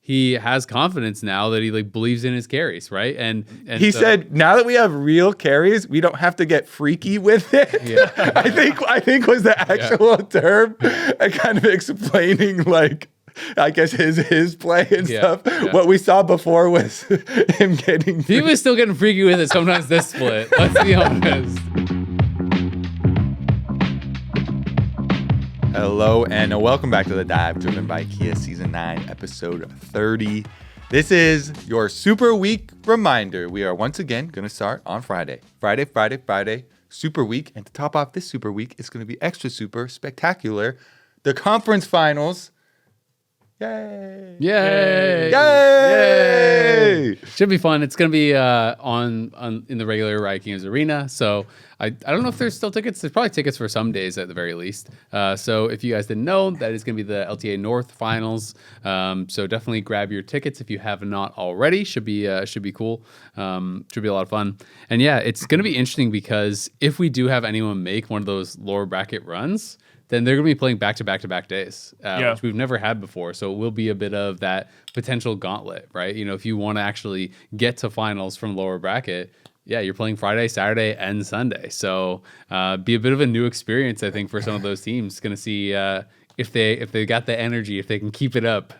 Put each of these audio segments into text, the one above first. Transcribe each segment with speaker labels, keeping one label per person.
Speaker 1: he has confidence now that he like believes in his carries, right? And
Speaker 2: he said, now that we have real carries, we don't have to get freaky with it.
Speaker 1: Yeah.
Speaker 2: I think was the actual term, and kind of explaining like, I guess his play and stuff.
Speaker 1: Yeah.
Speaker 2: What we saw before was him getting.
Speaker 1: He was still getting freaky with it sometimes this split. Let's be honest.
Speaker 2: Hello and welcome back to The Dive, driven by Kia Season 9, Episode 30. This is your Super Week reminder. We are once again going to start on Friday. Friday, Super Week. And to top off this Super Week, it's going to be extra super spectacular. The conference finals. Yay!
Speaker 1: Yay!
Speaker 2: Yay!
Speaker 1: Should be fun. It's going to be on in the regular Riot Games Arena. So I don't know if there's still tickets. There's probably tickets for some days at the very least. So if you guys didn't know, that is going to be the LTA North finals. So definitely grab your tickets if you have not already. Should be cool. Should be a lot of fun. And yeah, it's going to be interesting because if we do have anyone make one of those lower bracket runs, then they're going to be playing back-to-back days, which we've never had before. So it will be a bit of that potential gauntlet, right? You know, if you want to actually get to finals from lower bracket, yeah, you're playing Friday, Saturday, and Sunday. So be a bit of a new experience, I think, for some of those teams. Going to see if they got the energy, if they can keep it up.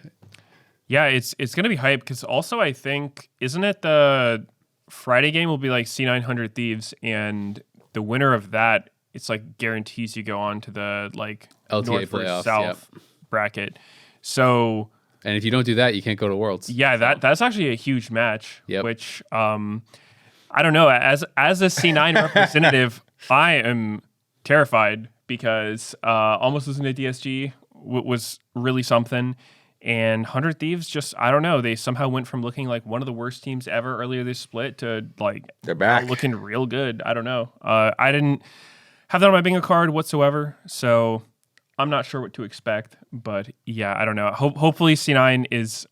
Speaker 3: Yeah, it's going to be hype because also I think, isn't it the Friday game will be like C900 Thieves, and the winner of that, it's like guarantees you go on to the like
Speaker 1: LTA
Speaker 3: North
Speaker 1: playoffs,
Speaker 3: South bracket. So,
Speaker 1: and if you don't do that, you can't go to Worlds.
Speaker 3: Yeah, that's actually a huge match.
Speaker 1: Yep.
Speaker 3: Which I don't know. As a C9 representative, I am terrified because almost losing to DSG was really something. And 100 Thieves just, I don't know, they somehow went from looking like one of the worst teams ever earlier this split to like
Speaker 2: they're back
Speaker 3: looking real good. I don't know. I didn't have that on my bingo card whatsoever, so I'm not sure what to expect. But yeah, I don't know. Hopefully C9 is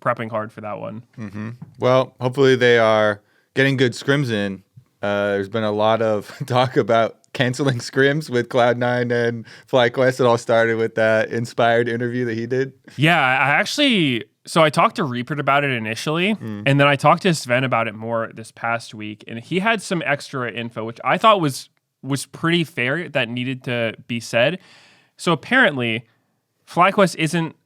Speaker 3: prepping hard for that one.
Speaker 2: Mm-hmm. Well, hopefully they are getting good scrims in. There's been a lot of talk about canceling scrims with Cloud9 and FlyQuest. It all started with that inspired interview that he did.
Speaker 3: Yeah, I talked to Reaper about it initially, and then I talked to Sven about it more this past week, and he had some extra info, which I thought was pretty fair that needed to be said. So apparently, FlyQuest isn't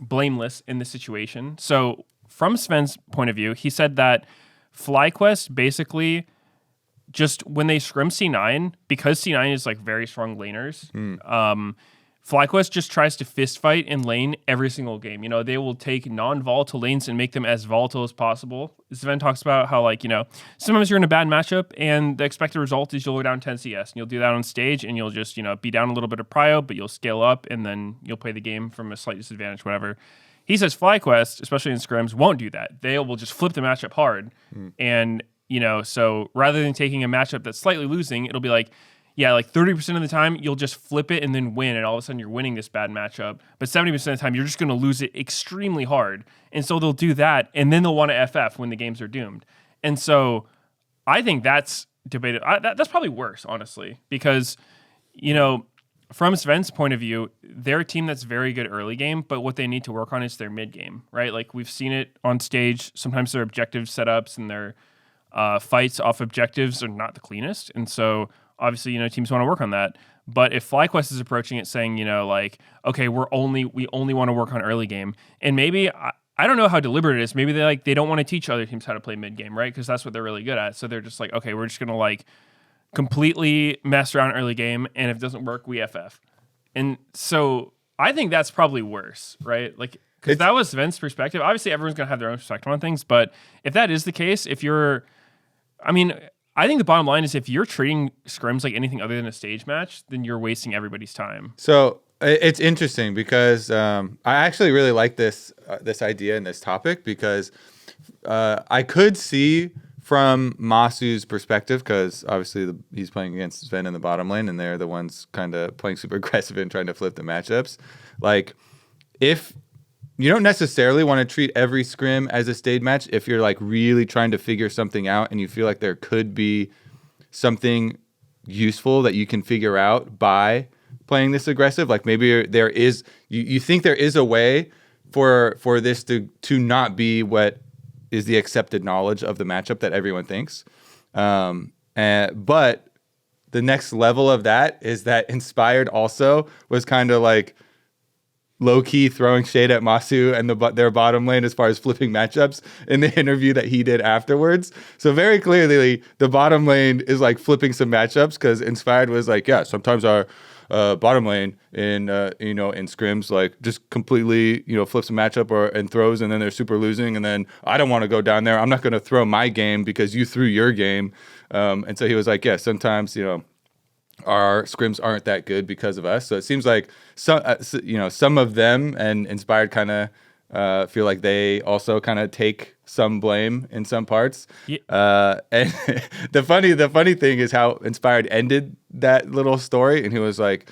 Speaker 3: blameless in this situation. So from Sven's point of view, he said that FlyQuest basically just when they scrim C9, because C9 is like very strong laners, FlyQuest just tries to fist fight in lane every single game. You know, they will take non-volatile lanes and make them as volatile as possible. Sven talks about how, like, you know, sometimes you're in a bad matchup and the expected result is you'll go down 10 CS and you'll do that on stage and you'll just, you know, be down a little bit of prio, but you'll scale up and then you'll play the game from a slight disadvantage, whatever. He says FlyQuest, especially in scrims, won't do that. They will just flip the matchup hard. And, you know, so rather than taking a matchup that's slightly losing, it'll be like, yeah, like 30% of the time, you'll just flip it and then win, and all of a sudden you're winning this bad matchup. But 70% of the time, you're just going to lose it extremely hard. And so they'll do that, and then they'll want to FF when the games are doomed. And so I think that's debated. That's probably worse, honestly, because, you know, from Sven's point of view, they're a team that's very good early game, but what they need to work on is their mid game, right? Like, we've seen it on stage. Sometimes their objective setups and their fights off objectives are not the cleanest. And so obviously, you know, teams want to work on that. But if FlyQuest is approaching it saying, you know, like, okay, we only want to work on early game, and maybe I don't know how deliberate it is. Maybe they don't want to teach other teams how to play mid game, right? Because that's what they're really good at. So they're just like, okay, we're just gonna like completely mess around early game, and if it doesn't work, we FF. And so I think that's probably worse, right? Like, because that was Sven's perspective. Obviously, everyone's gonna have their own perspective on things, but if that is the case, I think the bottom line is if you're treating scrims like anything other than a stage match, then you're wasting everybody's time.
Speaker 2: So it's interesting because I actually really like this idea and this topic because I could see from Masu's perspective, because obviously he's playing against Sven in the bottom lane and they're the ones kind of playing super aggressive and trying to flip the matchups. Like, if you don't necessarily want to treat every scrim as a stage match if you're like really trying to figure something out and you feel like there could be something useful that you can figure out by playing this aggressive. Like maybe there is, you think there is a way for this to not be what is the accepted knowledge of the matchup that everyone thinks. But the next level of that is that Inspired also was kind of like low-key throwing shade at Masu and their bottom lane as far as flipping matchups in the interview that he did afterwards. So very clearly, the bottom lane is like flipping some matchups because Inspired was like, yeah, sometimes our bottom lane in scrims like just completely flips a matchup and throws, and then they're super losing, and then I don't want to go down there. I'm not going to throw my game because you threw your game, and so he was like, yeah, sometimes our scrims aren't that good because of us. So it seems like some of them and Inspired kind of feel like they also kind of take some blame in some parts. Yeah. And the funny thing is how Inspired ended that little story, and he was like,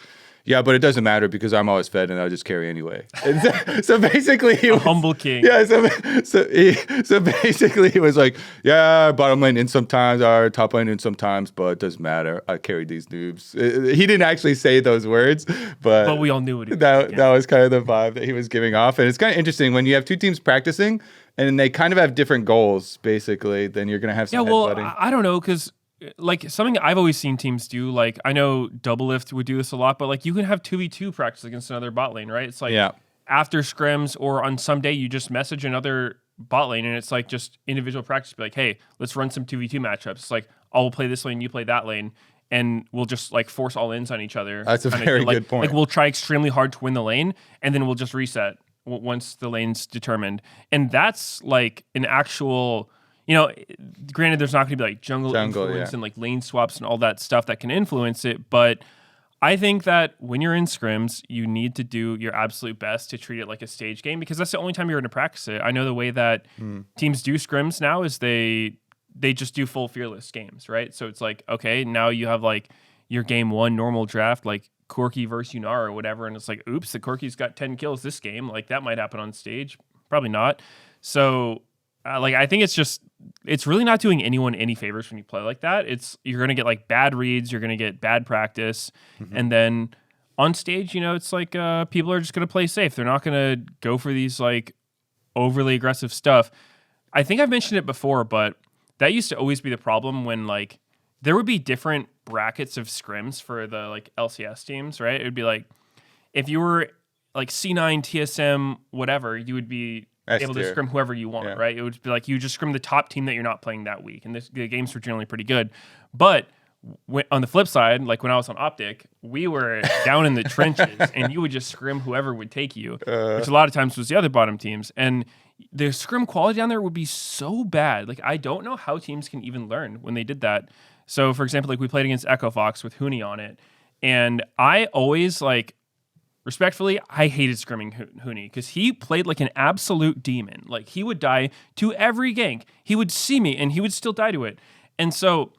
Speaker 2: yeah, but it doesn't matter because I'm always fed and I'll just carry anyway. And so basically he was
Speaker 3: humble king.
Speaker 2: Yeah, so basically he was like, yeah, bottom lane in sometimes, our top lane in sometimes, but it doesn't matter. I carry these noobs. He didn't actually say those words, but
Speaker 3: we all knew it.
Speaker 2: That was kind of the vibe that he was giving off. And it's kind of interesting when you have two teams practicing and they kind of have different goals, basically, then you're going to have some headbutting.
Speaker 3: I don't know, because like something I've always seen teams do, like I know Double Lift would do this a lot, but like you can have 2v2 practice against another bot lane, right? It's like after scrims or on some day you just message another bot lane and it's like just individual practice. Be like, hey, let's run some 2v2 matchups. It's like, I'll play this lane, you play that lane, and we'll just like force all ins on each other.
Speaker 2: That's a very good point.
Speaker 3: Like we'll try extremely hard to win the lane and then we'll just reset once the lane's determined. And that's like an actual... granted, there's not going to be like jungle influence and like lane swaps and all that stuff that can influence it. But I think that when you're in scrims, you need to do your absolute best to treat it like a stage game because that's the only time you're going to practice it. I know the way that teams do scrims now is they just do full fearless games, right? So it's like, okay, now you have like your game one normal draft, like Corki versus Yunar or whatever. And it's like, oops, the Corki's got 10 kills this game. Like that might happen on stage. Probably not. So... I think it's really not doing anyone any favors when you play like that. You're going to get like bad reads, you're going to get bad practice. And then on stage, it's like people are just going to play safe. They're not going to go for these like overly aggressive stuff. I think I've mentioned it before, but that used to always be the problem when like there would be different brackets of scrims for the like LCS teams, right? It would be like if you were like C9, TSM, whatever, you would be able to scrim whoever you want, right? It would be like you just scrim the top team that you're not playing that week, and the games were generally pretty good. But on the flip side, like when I was on Optic, we were down in the trenches, and you would just scrim whoever would take you, which a lot of times was the other bottom teams. And the scrim quality down there would be so bad. Like I don't know how teams can even learn when they did that. So, for example, like we played against Echo Fox with Huni on it, and I always respectfully, I hated scrimming Huni because he played like an absolute demon. Like he would die to every gank. He would see me and he would still die to it. And so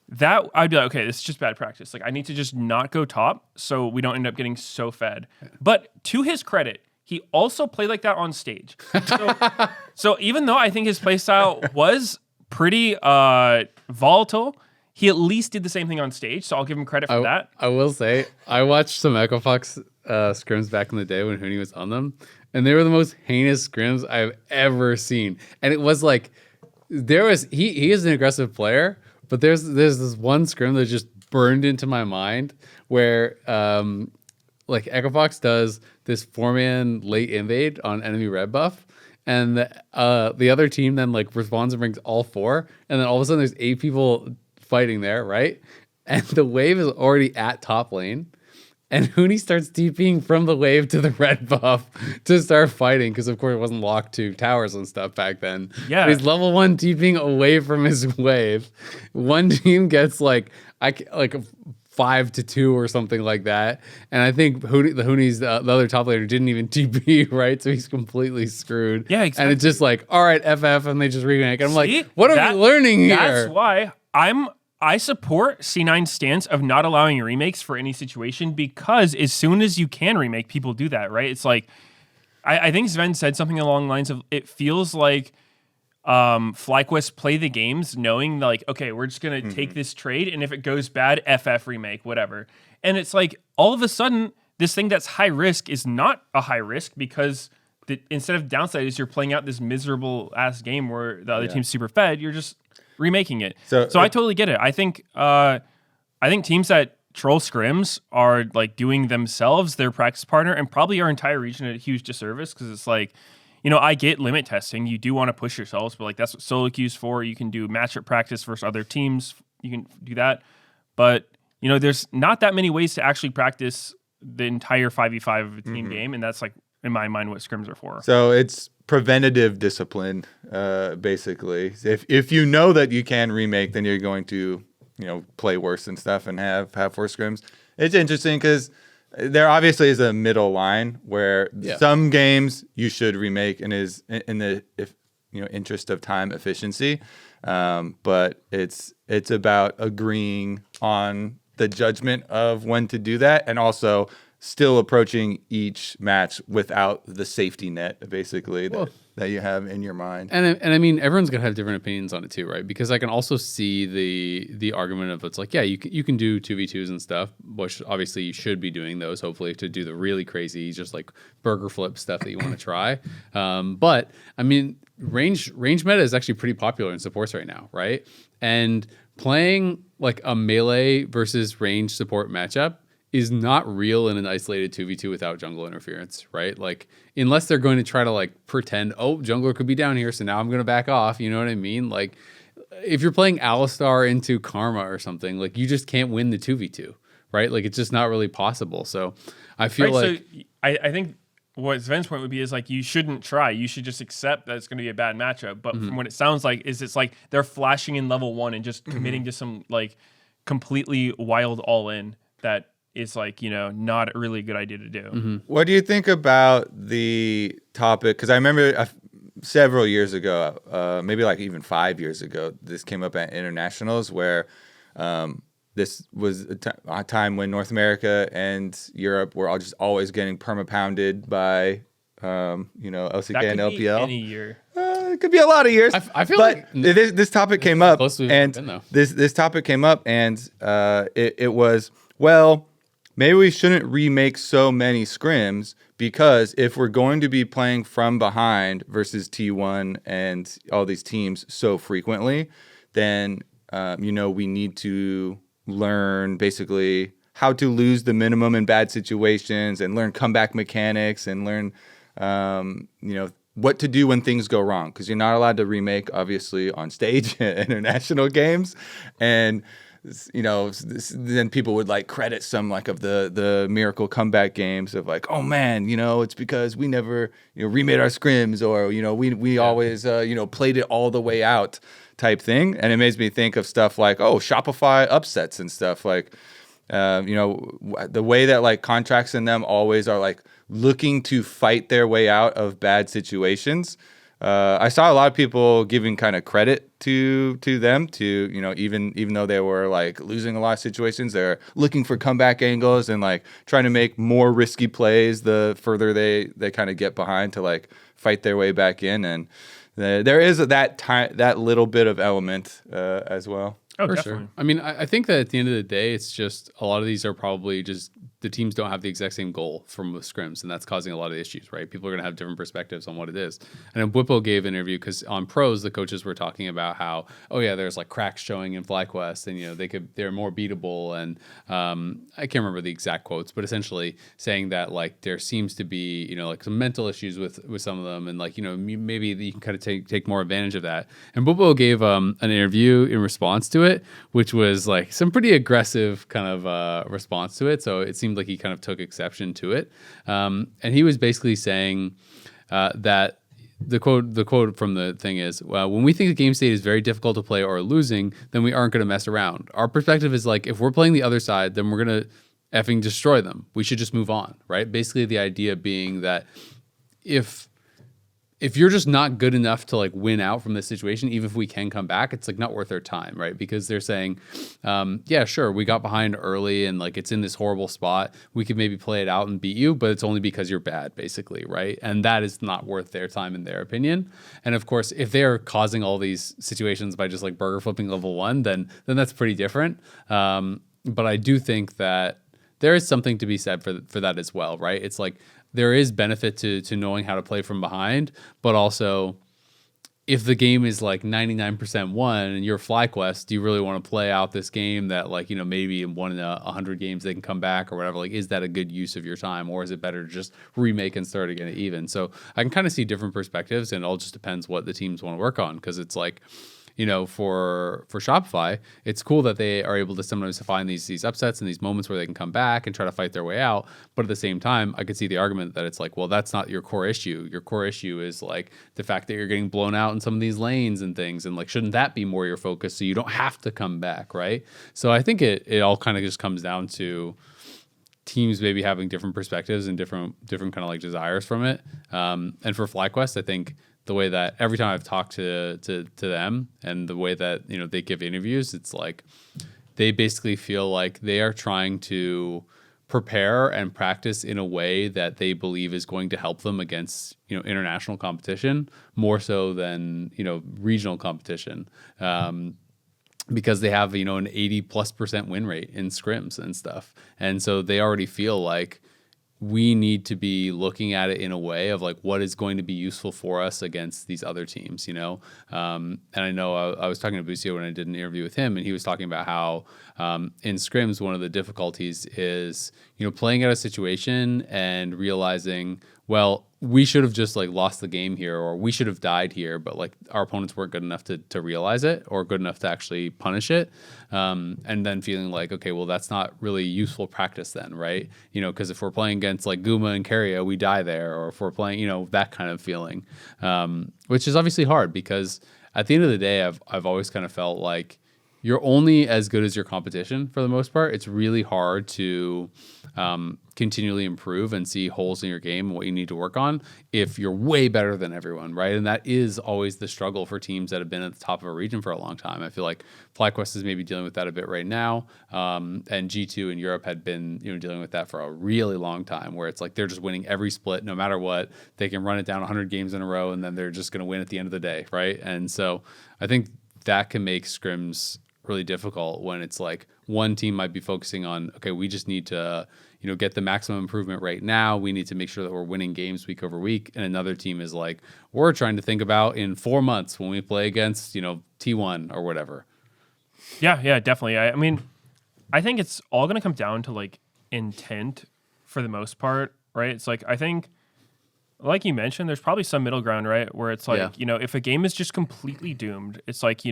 Speaker 3: that I'd be like, okay, this is just bad practice. Like I need to just not go top so we don't end up getting so fed. But to his credit, he also played like that on stage. So even though I think his playstyle was pretty volatile, he at least did the same thing on stage. So I'll give him credit for that.
Speaker 1: I will say, I watched some Echo Fox scrims back in the day when Huni was on them, and they were the most heinous scrims I've ever seen. And it was like he is an aggressive player, but there's this one scrim that just burned into my mind where like Echo Fox does this 4-man late invade on enemy red buff, and the other team then like responds and brings all 4, and then all of a sudden there's 8 people fighting there, right? And the wave is already at top lane. And Huni starts TPing from the wave to the red buff to start fighting because, of course, it wasn't locked to towers and stuff back then.
Speaker 3: Yeah.
Speaker 1: But he's level 1 TPing away from his wave. One team gets like 5-2 or something like that. And I think Huni's the other top laner didn't even TP, right? So he's completely screwed.
Speaker 3: Yeah, exactly.
Speaker 1: And it's just like, all right, FF, and they just remake. And I'm like, what are we learning here?
Speaker 3: That's why I support C9's stance of not allowing remakes for any situation because as soon as you can remake, people do that, right? It's like, I think Sven said something along the lines of, it feels like FlyQuest play the games knowing like, okay, we're just going to take this trade, and if it goes bad, FF remake, whatever. And it's like, all of a sudden, this thing that's high risk is not a high risk because instead of downside is you're playing out this miserable ass game where the other team's super fed. You're just remaking it. So I totally get it. I think teams that troll scrims are like doing themselves their practice partner and probably our entire region a huge disservice because it's like, I get limit testing. You do want to push yourselves, but like that's what solo queue's for. You can do matchup practice versus other teams. You can do that. But, there's not that many ways to actually practice the entire 5v5 of a team game. And that's like, in my mind, what scrims are for.
Speaker 2: So it's preventative discipline, basically. If you know that you can remake, then you're going to, play worse and stuff and have 4 scrims. It's interesting because there obviously is a middle line where some games you should remake and is in the interest of time efficiency, but it's about agreeing on the judgment of when to do that and also still approaching each match without the safety net, basically, that you have in your mind.
Speaker 1: And I mean, everyone's gonna have different opinions on it too, right? Because I can also see the argument of it's like, yeah, you can do 2v2s and stuff, which obviously you should be doing those, hopefully, to do the really crazy, just like burger flip stuff that you want to try. But I mean, range meta is actually pretty popular in supports right now, right? And playing like a melee versus range support matchup is not real in an isolated 2v2 without jungle interference, right? Like, unless they're going to try to like pretend, oh, jungler could be down here, so now I'm going to back off. You know what I mean? Like, if you're playing Alistar into Karma or something, like you just can't win the 2v2, right? Like, it's just not really possible. So I feel like...
Speaker 3: So I think what Sven's point would be is like, you shouldn't try. You should just accept that it's going to be a bad matchup. But from what it sounds like, is it's like they're flashing in level 1 and just committing to some like completely wild all-in that is like, not really a good idea to do.
Speaker 2: What do you think about the topic? Because I remember several years ago, maybe like even 5 years ago, this came up at internationals where this was a time when North America and Europe were always getting perma-pounded by, LCK and LPL.
Speaker 3: Any year.
Speaker 2: It could be a lot of years.
Speaker 1: I feel
Speaker 2: but
Speaker 1: like
Speaker 2: this topic came up, and
Speaker 1: this
Speaker 2: topic came up, and it was, well, maybe we shouldn't remake so many scrims because if we're going to be playing from behind versus T1 and all these teams so frequently, then we need to learn basically how to lose the minimum in bad situations and learn comeback mechanics and learn what to do when things go wrong, because you're not allowed to remake obviously on stage at international games. And then people would like credit some like of the miracle comeback games of like, oh man, it's because we never remade our scrims, or we always played it all the way out type thing. And it makes me think of stuff like, oh, Shopify upsets and stuff like the way that like contracts in them always are like looking to fight their way out of bad situations. I saw a lot of people giving kind of credit to them to, even though they were like losing a lot of situations, they're looking for comeback angles and like trying to make more risky plays the further they kind of get behind to like fight their way back in. And there is that little bit of element as well.
Speaker 3: Oh,
Speaker 1: for
Speaker 3: definitely.
Speaker 1: sure. I mean, I think that at the end of the day, it's just a lot of these are probably just the teams don't have the exact same goal from the scrims, and that's causing a lot of issues, right? People are going to have different perspectives on what it is. And Whippo gave an interview because on pros, the coaches were talking about how, oh yeah, there's like cracks showing in FlyQuest, and they're more beatable, and I can't remember the exact quotes, but essentially saying that like there seems to be like some mental issues with some of them, and like maybe you can kind of take more advantage of that. And Whippo gave an interview in response to it, which was like some pretty aggressive kind of response to it. So it seemed like he kind of took exception to it. And he was basically saying that the quote from the thing is, when we think the game state is very difficult to play or losing, then we aren't going to mess around. Our perspective is like, if we're playing the other side, then we're going to effing destroy them. We should just move on, right? Basically the idea being that if you're just not good enough to like win out from this situation, even if we can come back, it's like not worth their time, right? Because they're saying, yeah, sure, we got behind early and like it's in this horrible spot. We could maybe play it out and beat you, but it's only because you're bad, basically, right? And that is not worth their time in their opinion. And of course, if they're causing all these situations by just like burger flipping level 1, then that's pretty different. But I do think that there is something to be said for that as well, right? It's like there is benefit to knowing how to play from behind, but also if the game is like 99% won and you're FlyQuest, do you really want to play out this game that like, maybe in 1 in 100 games they can come back or whatever? Like, is that a good use of your time, or is it better to just remake and start again at even? So I can kind of see different perspectives, and it all just depends what the teams want to work on. Because it's like, for Shopify, it's cool that they are able to sometimes find these upsets and these moments where they can come back and try to fight their way out. But at the same time, I could see the argument that it's like, well, that's not your core issue. Your core issue is like the fact that you're getting blown out in some of these lanes and things. And like, shouldn't that be more your focus so you don't have to come back, right? So I think it all kind of just comes down to teams maybe having different perspectives and different kind of like desires from it. And for FlyQuest, I think the way that every time I've talked to them and the way that they give interviews, it's like they basically feel like they are trying to prepare and practice in a way that they believe is going to help them against international competition more so than regional competition, because they have an 80+% win rate in scrims and stuff, and so they already feel like we need to be looking at it in a way of like what is going to be useful for us against these other teams, And I know I was talking to Busio when I did an interview with him, and he was talking about how in scrims, one of the difficulties is, playing out a situation and realizing, well, we should have just like lost the game here, or we should have died here, but like our opponents weren't good enough to realize it or good enough to actually punish it. And then feeling like, okay, well, that's not really useful practice then, right? Because if we're playing against like Guma and Keria, we die there, or if we're playing, that kind of feeling, which is obviously hard because at the end of the day, I've always kind of felt like you're only as good as your competition for the most part. It's really hard to continually improve and see holes in your game and what you need to work on if you're way better than everyone, right? And that is always the struggle for teams that have been at the top of a region for a long time. I feel like FlyQuest is maybe dealing with that a bit right now, and G2 in Europe had been dealing with that for a really long time, where it's like they're just winning every split no matter what. They can run it down 100 games in a row and then they're just going to win at the end of the day, right? And so I think that can make scrims really difficult when it's like one team might be focusing on, okay, we just need to get the maximum improvement right now. We need to make sure that we're winning games week over week. And another team is like, we're trying to think about in 4 months when we play against, T1 or whatever.
Speaker 3: Yeah, definitely. I mean, I think it's all going to come down to like intent for the most part, right? It's like, I think, like you mentioned, there's probably some middle ground, right? Where it's like, if a game is just completely doomed, it's like,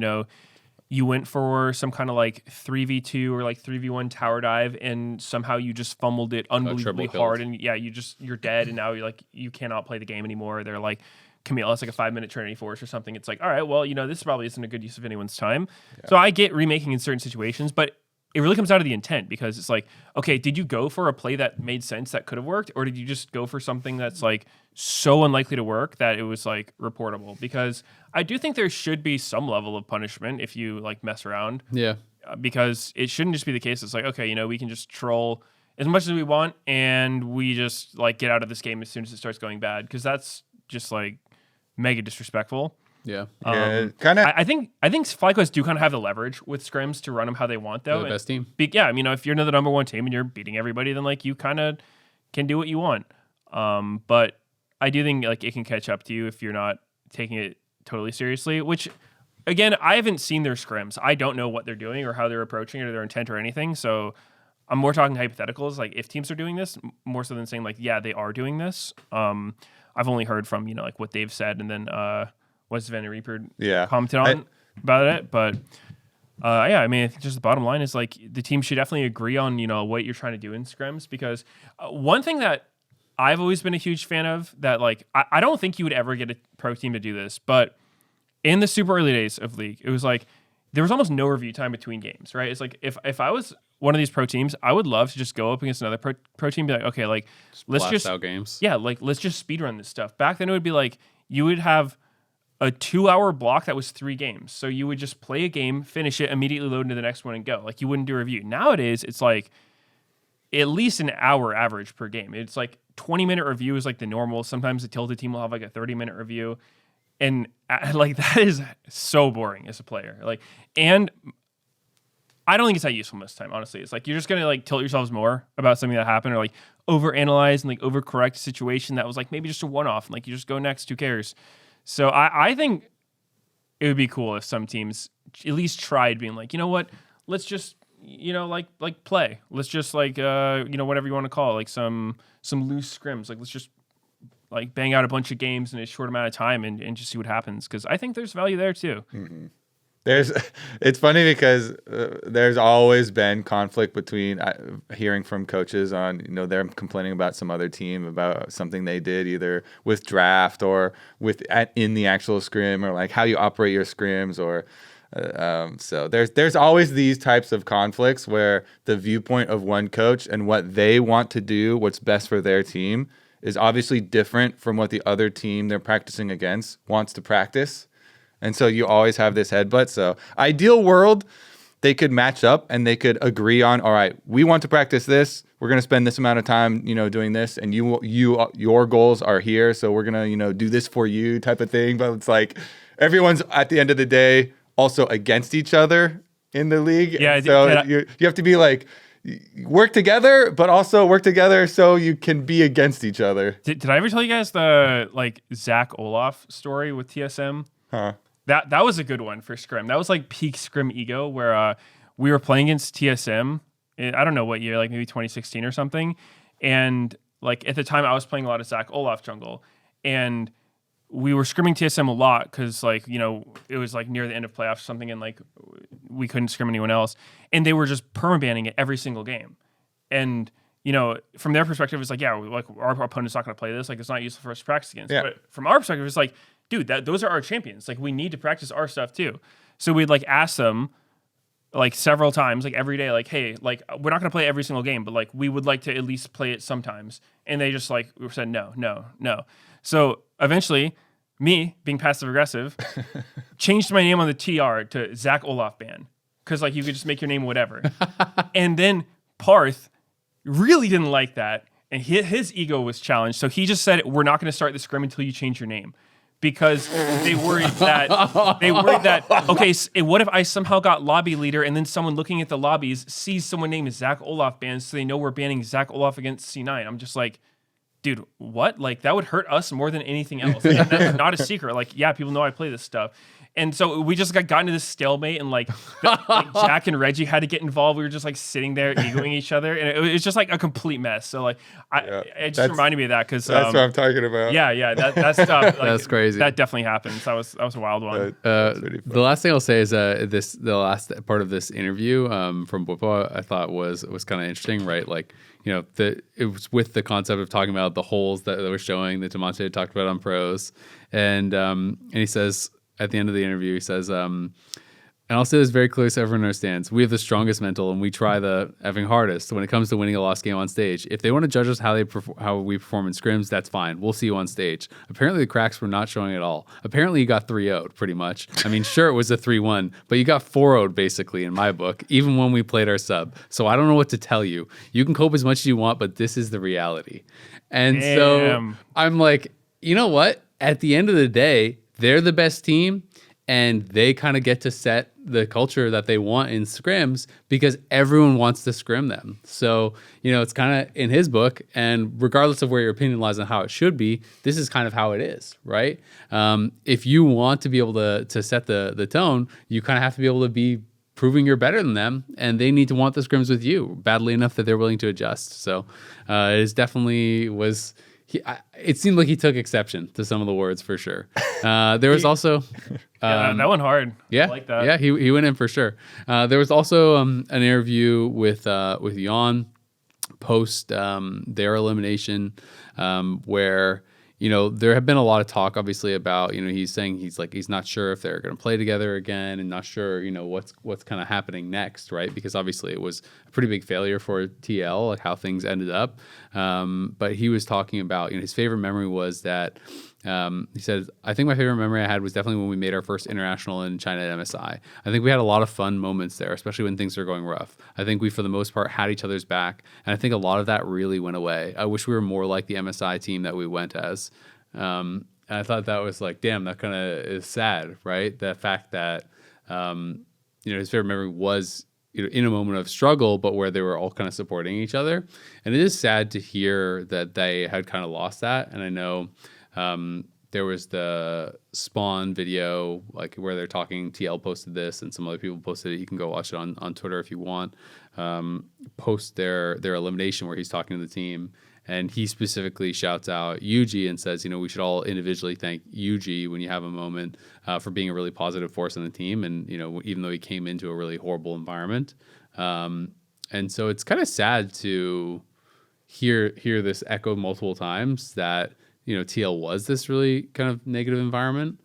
Speaker 3: you went for some kind of like 3v2 or like 3v1 tower dive, and somehow you just fumbled it unbelievably hard, and you're dead, and now you cannot play the game anymore. They're like, Camille, that's like a 5-minute Trinity Force or something. It's like, all right, well, this probably isn't a good use of anyone's time. Yeah. So I get remaking in certain situations, but it really comes down to the intent, because it's like, okay, did you go for a play that made sense that could have worked, or did you just go for something that's like so unlikely to work that it was like reportable? Because I do think there should be some level of punishment if you like mess around.
Speaker 1: Yeah.
Speaker 3: Because it shouldn't just be the case. It's like, okay, we can just troll as much as we want, and we just like get out of this game as soon as it starts going bad, because that's just like mega disrespectful.
Speaker 2: Yeah,
Speaker 3: kind of. I think FlyQuest do kind of have the leverage with scrims to run them how they want, though.
Speaker 1: They're the best team.
Speaker 3: If you're the number one team and you're beating everybody, then like you kind of can do what you want. But I do think like it can catch up to you if you're not taking it totally seriously. Which, again, I haven't seen their scrims. I don't know what they're doing or how they're approaching it or their intent or anything. So I'm more talking hypotheticals. Like if teams are doing this, more so than saying like, yeah, they are doing this. I've only heard from like what they've said, and then what Sven and Reaper commented on about it. But I mean, I think just the bottom line is like the team should definitely agree on what you're trying to do in scrims, because one thing that I've always been a huge fan of that like I don't think you would ever get a pro team to do this, but in the super early days of League, it was like there was almost no review time between games, right? It's like if I was one of these pro teams, I would love to just go up against another pro team and be like, okay, like let's just
Speaker 1: out games.
Speaker 3: Yeah, like let's just speedrun this stuff. Back then it would be like you would have a 2-hour block that was 3 games. So you would just play a game, finish it, immediately load into the next one and go. Like you wouldn't do a review. Nowadays, it's like at least an hour average per game. It's like 20-minute review is like the normal. Sometimes the Tilted team will have like a 30-minute review. And like that is so boring as a player. Like, and I don't think it's that useful most of the time, honestly. It's like you're just gonna like tilt yourselves more about something that happened, or like, overanalyze and like overcorrect a situation that was like maybe just a one-off and like you just go next, who cares? So I think it would be cool if some teams at least tried being like, you know what, let's just, you know, like play. Let's just like, you know, whatever you want to call it, like some loose scrims. Like let's just like bang out a bunch of games in a short amount of time and just see what happens. Because I think there's value there too.
Speaker 2: Mm-hmm. It's funny because there's always been conflict between hearing from coaches on, you know, they're complaining about some other team about something they did either with draft or in the actual scrim, or like how you operate your scrims, or so there's always these types of conflicts where the viewpoint of one coach and what they want to do, what's best for their team, is obviously different from what the other team they're practicing against wants to practice. And so you always have this headbutt. So ideal world, they could match up and they could agree on, all right, we want to practice this. We're going to spend this amount of time, you know, doing this, and your goals are here. So we're going to, you know, do this for you type of thing. But it's like everyone's at the end of the day also against each other in the league.
Speaker 3: Yeah.
Speaker 2: And so you have to be like, work together, but also work together so you can be against each other.
Speaker 3: Did I ever tell you guys the like Zach Olaf story with TSM?
Speaker 2: Huh.
Speaker 3: That was a good one for scrim. That was like peak scrim ego, where we were playing against TSM. I don't know what year, like maybe 2016 or something. And like at the time, I was playing a lot of Zach Olaf jungle, and we were scrimming TSM a lot because like, you know, it was like near the end of playoffs or something, and like we couldn't scrim anyone else, and they were just permabanning it every single game. And you know, from their perspective, it's like, yeah, like our opponent's not going to play this. Like it's not useful for us to practice against.
Speaker 2: Yeah.
Speaker 3: But from our perspective, it's like, dude, those are our champions. Like we need to practice our stuff too. So we'd like ask them like several times, like every day, like, hey, like we're not going to play every single game, but like we would like to at least play it sometimes. And they just like said no. So eventually, me being passive aggressive, changed my name on the TR to Zach Olaf Band, because like you could just make your name whatever. And then Parth really didn't like that, and his ego was challenged. So he just said, we're not going to start the scrim until you change your name. Because they worried that okay, what if I somehow got lobby leader and then someone looking at the lobbies sees someone named Zach Olaf banned, so they know we're banning Zach Olaf against C9. I'm just like, dude, what? Like that would hurt us more than anything else. And that's not a secret. Like, yeah, people know I play this stuff. And so we just got into this stalemate, and like Jack and Reggie had to get involved. We were just like sitting there egoing each other, and it was just like a complete mess. So like, it just reminded me of that, because
Speaker 2: that's what I'm talking about.
Speaker 3: Yeah, that stuff. Like,
Speaker 1: that's crazy.
Speaker 3: That definitely happens. That was a wild one.
Speaker 1: The last thing I'll say is the last part of this interview from Bwipo I thought was kind of interesting, right? Like, you know, it was with the concept of talking about the holes that they were showing that Demonte had talked about on pros, and he says. At the end of the interview, he says, and I'll say this very clearly so everyone understands, we have the strongest mental and we try the effing hardest when it comes to winning a lost game on stage. If they want to judge us how we perform in scrims, that's fine. We'll see you on stage. Apparently the cracks were not showing at all. Apparently you got 3-0'd pretty much. I mean, sure, it was a 3-1, but you got 4-0'd basically in my book, even when we played our sub. So I don't know what to tell you. You can cope as much as you want, but this is the reality. And so I'm like, you know what? At the end of the day, they're the best team, and they kind of get to set the culture that they want in scrims because everyone wants to scrim them. So, you know, it's kind of in his book, and regardless of where your opinion lies on how it should be, this is kind of how it is, right? If you want to be able to set the tone, you kind of have to be able to be proving you're better than them, and they need to want the scrims with you badly enough that they're willing to adjust. So it is definitely was... it seemed like he took exception to some of the words for sure. There was also
Speaker 3: that went hard.
Speaker 1: Yeah,
Speaker 3: I like that.
Speaker 1: Yeah, he went in for sure. There was also an interview with Jan post their elimination, where you know there have been a lot of talk, obviously, about he's saying he's not sure if they're going to play together again, and not sure what's kind of happening next, right? Because obviously it was a pretty big failure for TL, like how things ended up. But he was talking about his favorite memory was that he said, I think my favorite memory I had was definitely when we made our first international in China at MSI. I think we had a lot of fun moments there, especially when things were going rough. I think we, for the most part, had each other's back, and I think a lot of that really went away. I wish we were more like the MSI team that we went as. And I thought that was like, damn, that kind of is sad, right? The fact that his favorite memory was in a moment of struggle, but where they were all kind of supporting each other. And it is sad to hear that they had kind of lost that. And I know there was the Spawn video, like where they're talking. TL posted this, and some other people posted it. You can go watch it on Twitter if you want. Post their elimination where he's talking to the team. And he specifically shouts out Yuji and says, we should all individually thank Yuji when you have a moment for being a really positive force on the team. And, even though he came into a really horrible environment. And so it's kind of sad to hear this echoed multiple times that, TL was this really kind of negative environment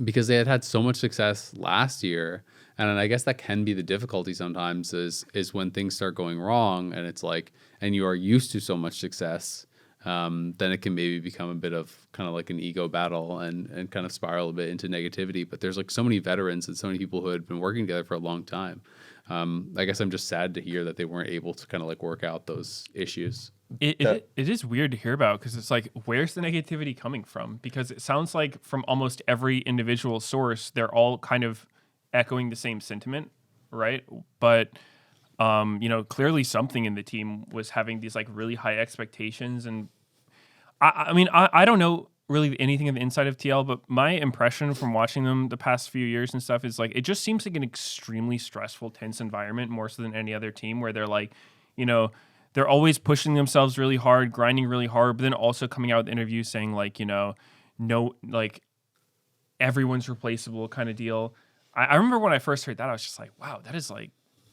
Speaker 1: because they had so much success last year. And I guess that can be the difficulty sometimes is when things start going wrong and it's like, and you are used to so much success, then it can maybe become a bit of kind of like an ego battle and kind of spiral a bit into negativity. But there's like so many veterans and so many people who had been working together for a long time. I guess I'm just sad to hear that they weren't able to kind of like work out those issues.
Speaker 3: It is weird to hear about because it's like, where's the negativity coming from? Because it sounds like from almost every individual source, they're all kind of echoing the same sentiment, right? But clearly something in the team was having these like really high expectations, and I don't know really anything on the inside of TL, but my impression from watching them the past few years and stuff is like it just seems like an extremely stressful, tense environment more so than any other team where they're like, they're always pushing themselves really hard, grinding really hard, but then also coming out with interviews saying like, no, like everyone's replaceable kind of deal. I remember when I first heard that, I was just like, wow, that is like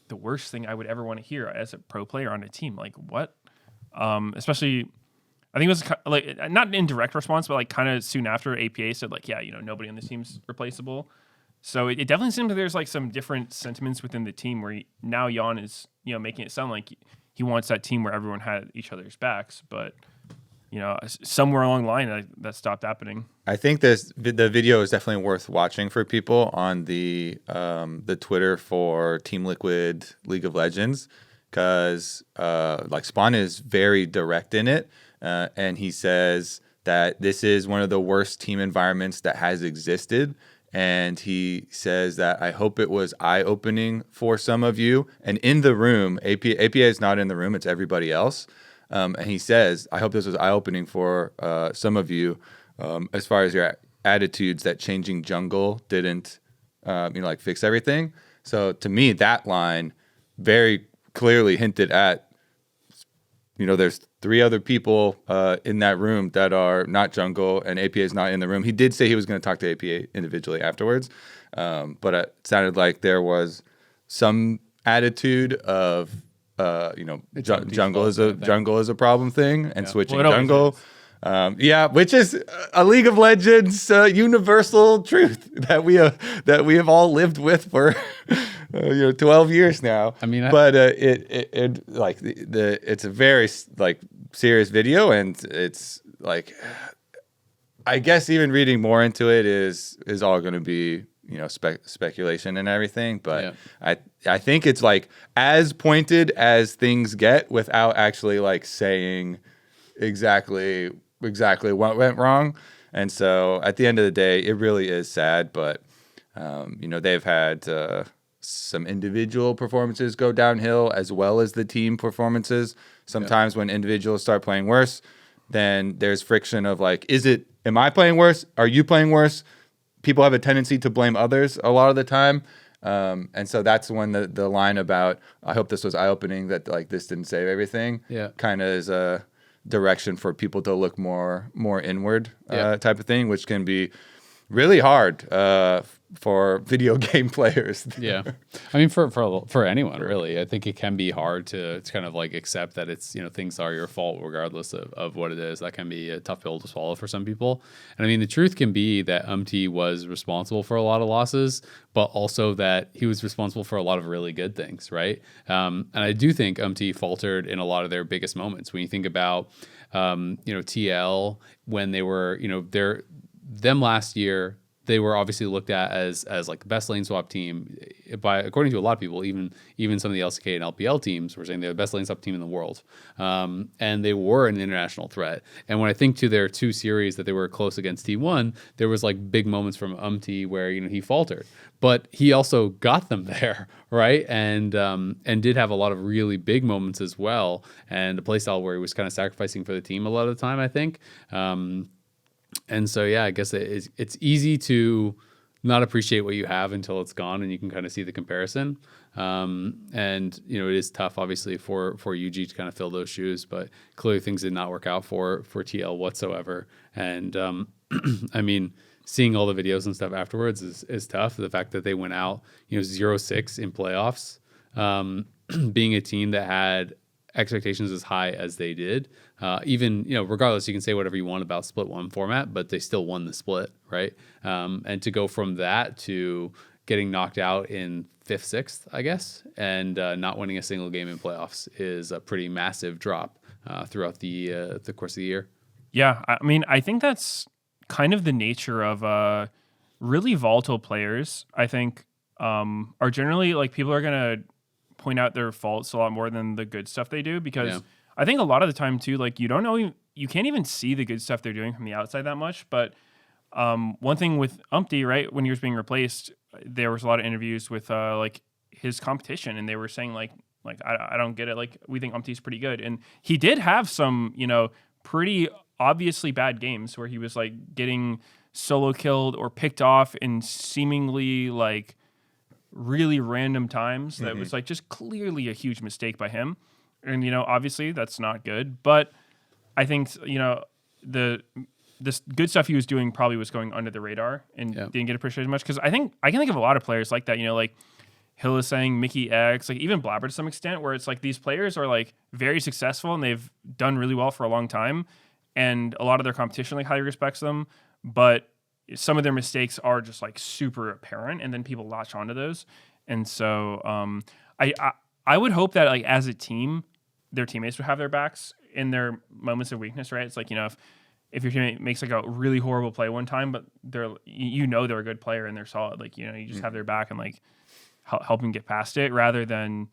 Speaker 3: the worst thing I would ever want to hear as a pro player on a team. Like what? Especially, I think it was like not an indirect response, but like kind of soon after APA said like, yeah, nobody on this team's replaceable. So it definitely seems like there's like some different sentiments within the team where now Jan is, making it sound like he wants that team where everyone had each other's backs, but somewhere along the line that stopped happening.
Speaker 2: I think the video is definitely worth watching for people on the Twitter for Team Liquid League of Legends because like Spawn is very direct in it, and he says that this is one of the worst team environments that has existed. And he says that I hope it was eye-opening for some of you. And in the room, APA is not in the room; it's everybody else. And he says, I hope this was eye-opening for some of you as far as your attitudes that changing jungle didn't, like fix everything. So to me, that line very clearly hinted at, there's 3 other people in that room that are not jungle and APA is not in the room. He did say he was going to talk to APA individually afterwards. But it sounded like there was some attitude of, jungle is a problem thing, and switching jungle, which is a League of Legends universal truth that we have all lived with for 12 years now.
Speaker 1: I mean,
Speaker 2: it like it's a very like serious video, and it's like I guess even reading more into it is all going to be speculation and everything, but yeah. I think it's like as pointed as things get without actually like saying exactly what went wrong. And so at the end of the day, it really is sad, but they've had some individual performances go downhill as well as the team performances. Sometimes when individuals start playing worse, then there's friction of like, am I playing worse? Are you playing worse? People have a tendency to blame others a lot of the time. And so that's when the line about, I hope this was eye-opening, that like this didn't save everything, kind of is a direction for people to look more inward type of thing, which can be really hard for video game players.
Speaker 1: Yeah. I mean, for anyone, really. I think it can be hard to kind of like accept that it's, things are your fault regardless of what it is. That can be a tough pill to swallow for some people. And I mean, the truth can be that UMT was responsible for a lot of losses, but also that he was responsible for a lot of really good things, right? And I do think UMT faltered in a lot of their biggest moments. When you think about, TL, when they were, them last year, they were obviously looked at as like the best lane swap team according to a lot of people. Even some of the LCK and LPL teams were saying they're the best lane swap team in the world, and they were an international threat. And when I think to their 2 series that they were close against T1, there was like big moments from where he faltered, but he also got them there, right? And did have a lot of really big moments as well, and a playstyle where he was kind of sacrificing for the team a lot of the time, I think. And so, yeah, I guess it's easy to not appreciate what you have until it's gone and you can kind of see the comparison. And, it is tough, obviously, for UG to kind of fill those shoes, but clearly things did not work out for TL whatsoever. And, I mean, seeing all the videos and stuff afterwards is tough. The fact that they went out, 0-6 in playoffs, being a team that had expectations as high as they did, even regardless, you can say whatever you want about split 1 format, but they still won the split, right? And to go from that to getting knocked out in 5th, 6th, I guess, and not winning a single game in playoffs is a pretty massive drop throughout the course of the year.
Speaker 3: Yeah, I mean, I think that's kind of the nature of really volatile players. I think are generally like people are gonna point out their faults a lot more than the good stuff they do, because I think a lot of the time too, like you can't even see the good stuff they're doing from the outside that much. But one thing with Umpty, right, when he was being replaced, there was a lot of interviews with like his competition, and they were saying like I don't get it, like we think Umpty's pretty good, and he did have some pretty obviously bad games where he was like getting solo killed or picked off in seemingly like really random times that was like just clearly a huge mistake by him. And obviously that's not good, but I think this good stuff he was doing probably was going under the radar and didn't get appreciated much, because I can think of a lot of players like that, like Hill is saying, Mickey X, like even Blabber to some extent, where it's like these players are like very successful and they've done really well for a long time, and a lot of their competition like highly respects them, but some of their mistakes are just like super apparent, and then people latch onto those. And so I would hope that like as a team, their teammates would have their backs in their moments of weakness, right? It's like, if your teammate makes like a really horrible play one time, but they're a good player and they're solid, like you just have their back and like help them get past it, rather than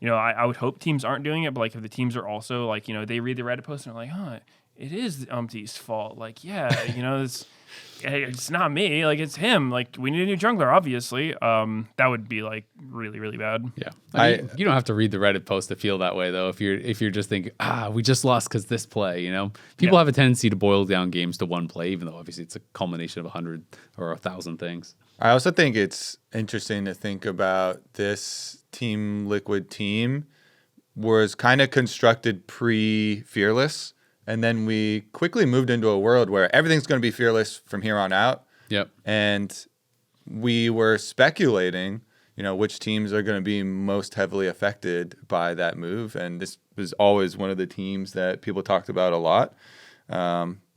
Speaker 3: I would hope teams aren't doing it, but like if the teams are also like they read the Reddit post and they're like, huh, it is Umpty's fault, like it's not me, like it's him, like we need a new jungler, obviously. That would be like really, really bad.
Speaker 1: Yeah, I mean, you don't have to read the Reddit post to feel that way though. If you're just thinking, we just lost because this play, people have a tendency to boil down games to one play, even though obviously it's a culmination of 100 or 1,000 things.
Speaker 2: I also think it's interesting to think about this Team Liquid team was kind of constructed pre-Fearless. And then we quickly moved into a world where everything's going to be Fearless from here on out.
Speaker 1: Yep.
Speaker 2: And we were speculating, which teams are going to be most heavily affected by that move. And this was always one of the teams that people talked about a lot,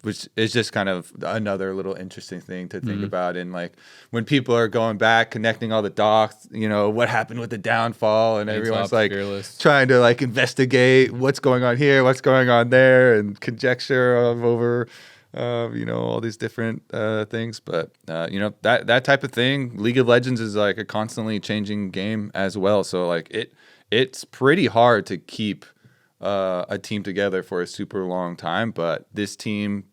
Speaker 2: which is just kind of another little interesting thing to think about. And like when people are going back, connecting all the dots, what happened with the downfall, and everyone's like Fearless, trying to like investigate what's going on here, what's going on there, and conjecture over, all these different things. But, that type of thing, League of Legends is like a constantly changing game as well. So like it's pretty hard to keep a team together for a super long time, but this team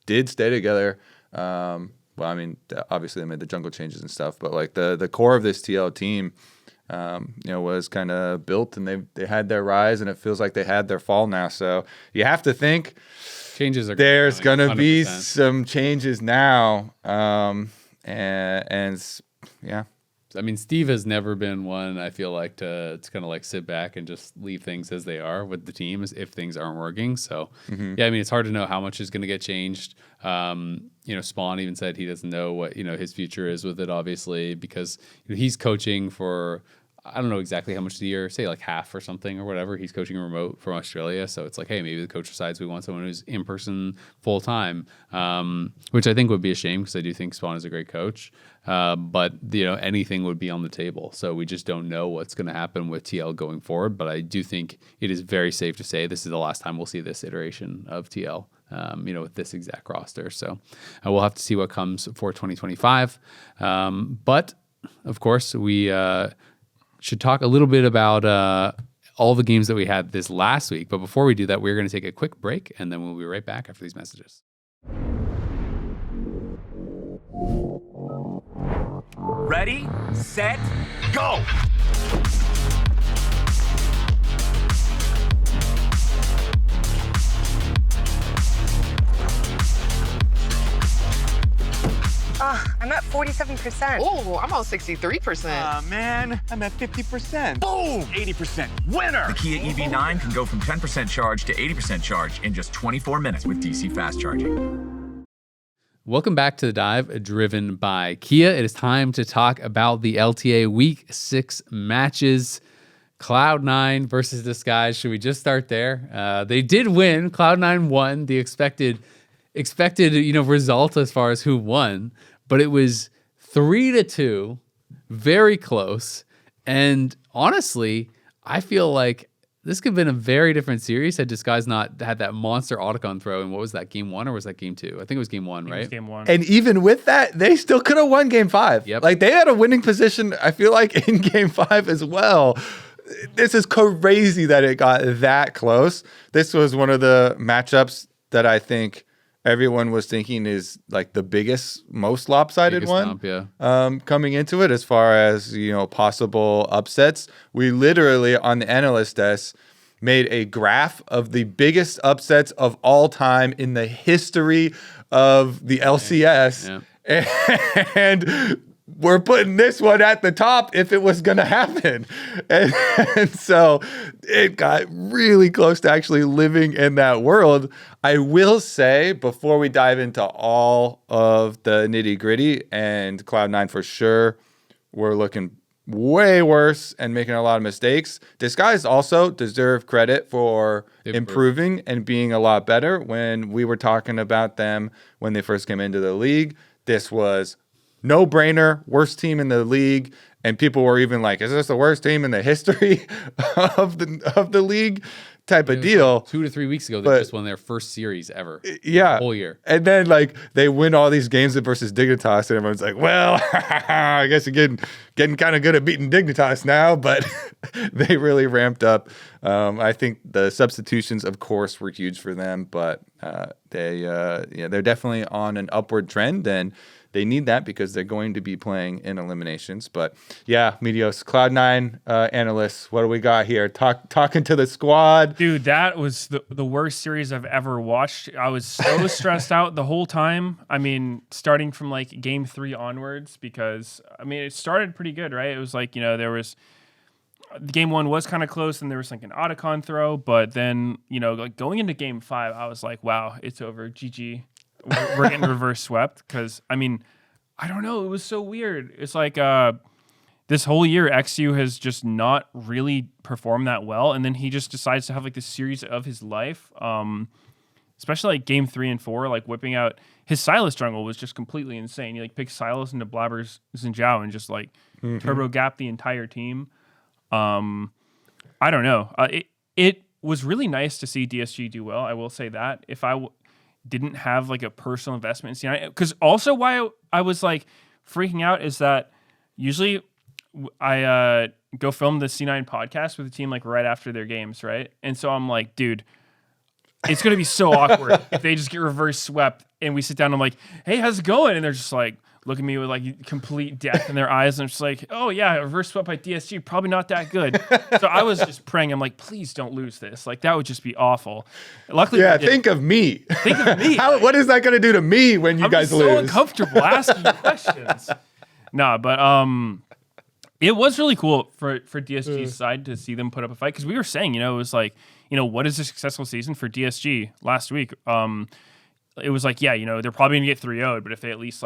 Speaker 2: did stay together. Well, I mean, obviously they made the jungle changes and stuff, but like the core of this TL team, was kind of built, and they had their rise, and it feels like they had their fall now. So you have to think
Speaker 1: changes are
Speaker 2: there's going to be
Speaker 1: 100%.
Speaker 2: some changes now, and yeah.
Speaker 1: I mean, Steve has never been one, I feel like, to kind of like sit back and just leave things as they are with the teams if things aren't working. So, yeah, I mean, it's hard to know how much is going to get changed. Spawn even said he doesn't know what, his future is with it, obviously, because he's coaching for, I don't know exactly how much of the year, say like half or something or whatever. He's coaching remote from Australia. So it's like, hey, maybe the coach decides we want someone who's in person full time, which I think would be a shame because I do think Spawn is a great coach. But anything would be on the table. So we just don't know what's going to happen with TL going forward. But I do think it is very safe to say this is the last time we'll see this iteration of TL. with this exact roster. So we'll have to see what comes for 2025. But of course, we should talk a little bit about all the games that we had this last week. But before we do that, we're going to take a quick break, and then we'll be right back after these messages.
Speaker 4: Ready, set, go!
Speaker 5: I'm at 47%.
Speaker 6: Oh, I'm on 63%.
Speaker 4: Man, I'm at 50%.
Speaker 6: Boom! 80%. Winner!
Speaker 4: The Kia EV9 can go from 10% charge to 80% charge in just 24 minutes with DC fast charging.
Speaker 1: Welcome back to The Dive, driven by Kia. It is time to talk about the LTA Week 6 matches. Cloud9 versus Disguise. Should we just start there? They did win. Cloud9 won the expected result as far as who won, but it was 3-2, very close. And honestly, I feel like this could have been a very different series had Disguise not had that monster Otacon throw. And what was that, game 1 or was that game 2? I think it was game 1, right? It was
Speaker 3: game 1.
Speaker 2: And even with that, they still could have won game 5.
Speaker 1: Yep.
Speaker 2: Like they had a winning position, I feel like, in game 5 as well. This is crazy that it got that close. This was one of the matchups that I think everyone was thinking is like the most lopsided one coming into it as far as, possible upsets. We literally on the analyst desk made a graph of the biggest upsets of all time in the history of the LCS. Yeah. And we're putting this one at the top if it was going to happen. And so it got really close to actually living in that world. I will say, before we dive into all of the nitty gritty, and Cloud9 for sure, we're looking way worse and making a lot of mistakes. Disguise also deserve credit for improving and being a lot better. When we were talking about them when they first came into the league, this was no-brainer, worst team in the league, and people were even like, "Is this the worst team in the history of the league?" type of deal.
Speaker 1: Like 2 to 3 weeks ago, they just won their first series ever.
Speaker 2: Yeah,
Speaker 1: the whole year.
Speaker 2: And then they win all these games versus Dignitas, and everyone's like, "Well, I guess you're getting kind of good at beating Dignitas now." But they really ramped up. I think the substitutions, of course, were huge for them, but they're definitely on an upward trend, and they need that because they're going to be playing in eliminations. But yeah, Meteos, Cloud9 analysts, what do we got here? Talking to the squad.
Speaker 3: Dude, that was the worst series I've ever watched. I was so stressed out the whole time. I mean, starting from game 3 onwards, because it started pretty good, right? It was there was game 1 was kind of close, and there was an Otacon throw, but then going into game 5, I was like, wow, it's over. GG. We're getting reverse swept because I don't know, it was so weird. It's this whole year XU has just not really performed that well, and then he just decides to have this series of his life, especially game 3 and 4, whipping out his Sylas jungle was just completely insane. He picked Sylas into Blabbers Xinjiao and just turbo gap the entire team. I don't know. It was really nice to see DSG do well. I will say that. If I didn't have a personal investment in C9, because also why I was freaking out is that usually I go film the C9 podcast with the team right after their games, right? And so I'm like, dude, it's gonna be so awkward if they just get reverse swept and we sit down and I'm like, hey, how's it going? And they're just look at me with complete death in their eyes, and I'm just like, oh yeah, reverse swept by DSG, probably not that good. So I was just praying, I'm like, please don't lose this. That would just be awful. Luckily,
Speaker 2: yeah, think of me.
Speaker 3: Think of me.
Speaker 2: What is that going to do to me when you guys lose?
Speaker 3: I'm so uncomfortable asking you questions. No, but it was really cool for DSG's side to see them put up a fight, because we were saying, it was what is a successful season for DSG last week? It was they're probably gonna get 3-0'd, but if they at least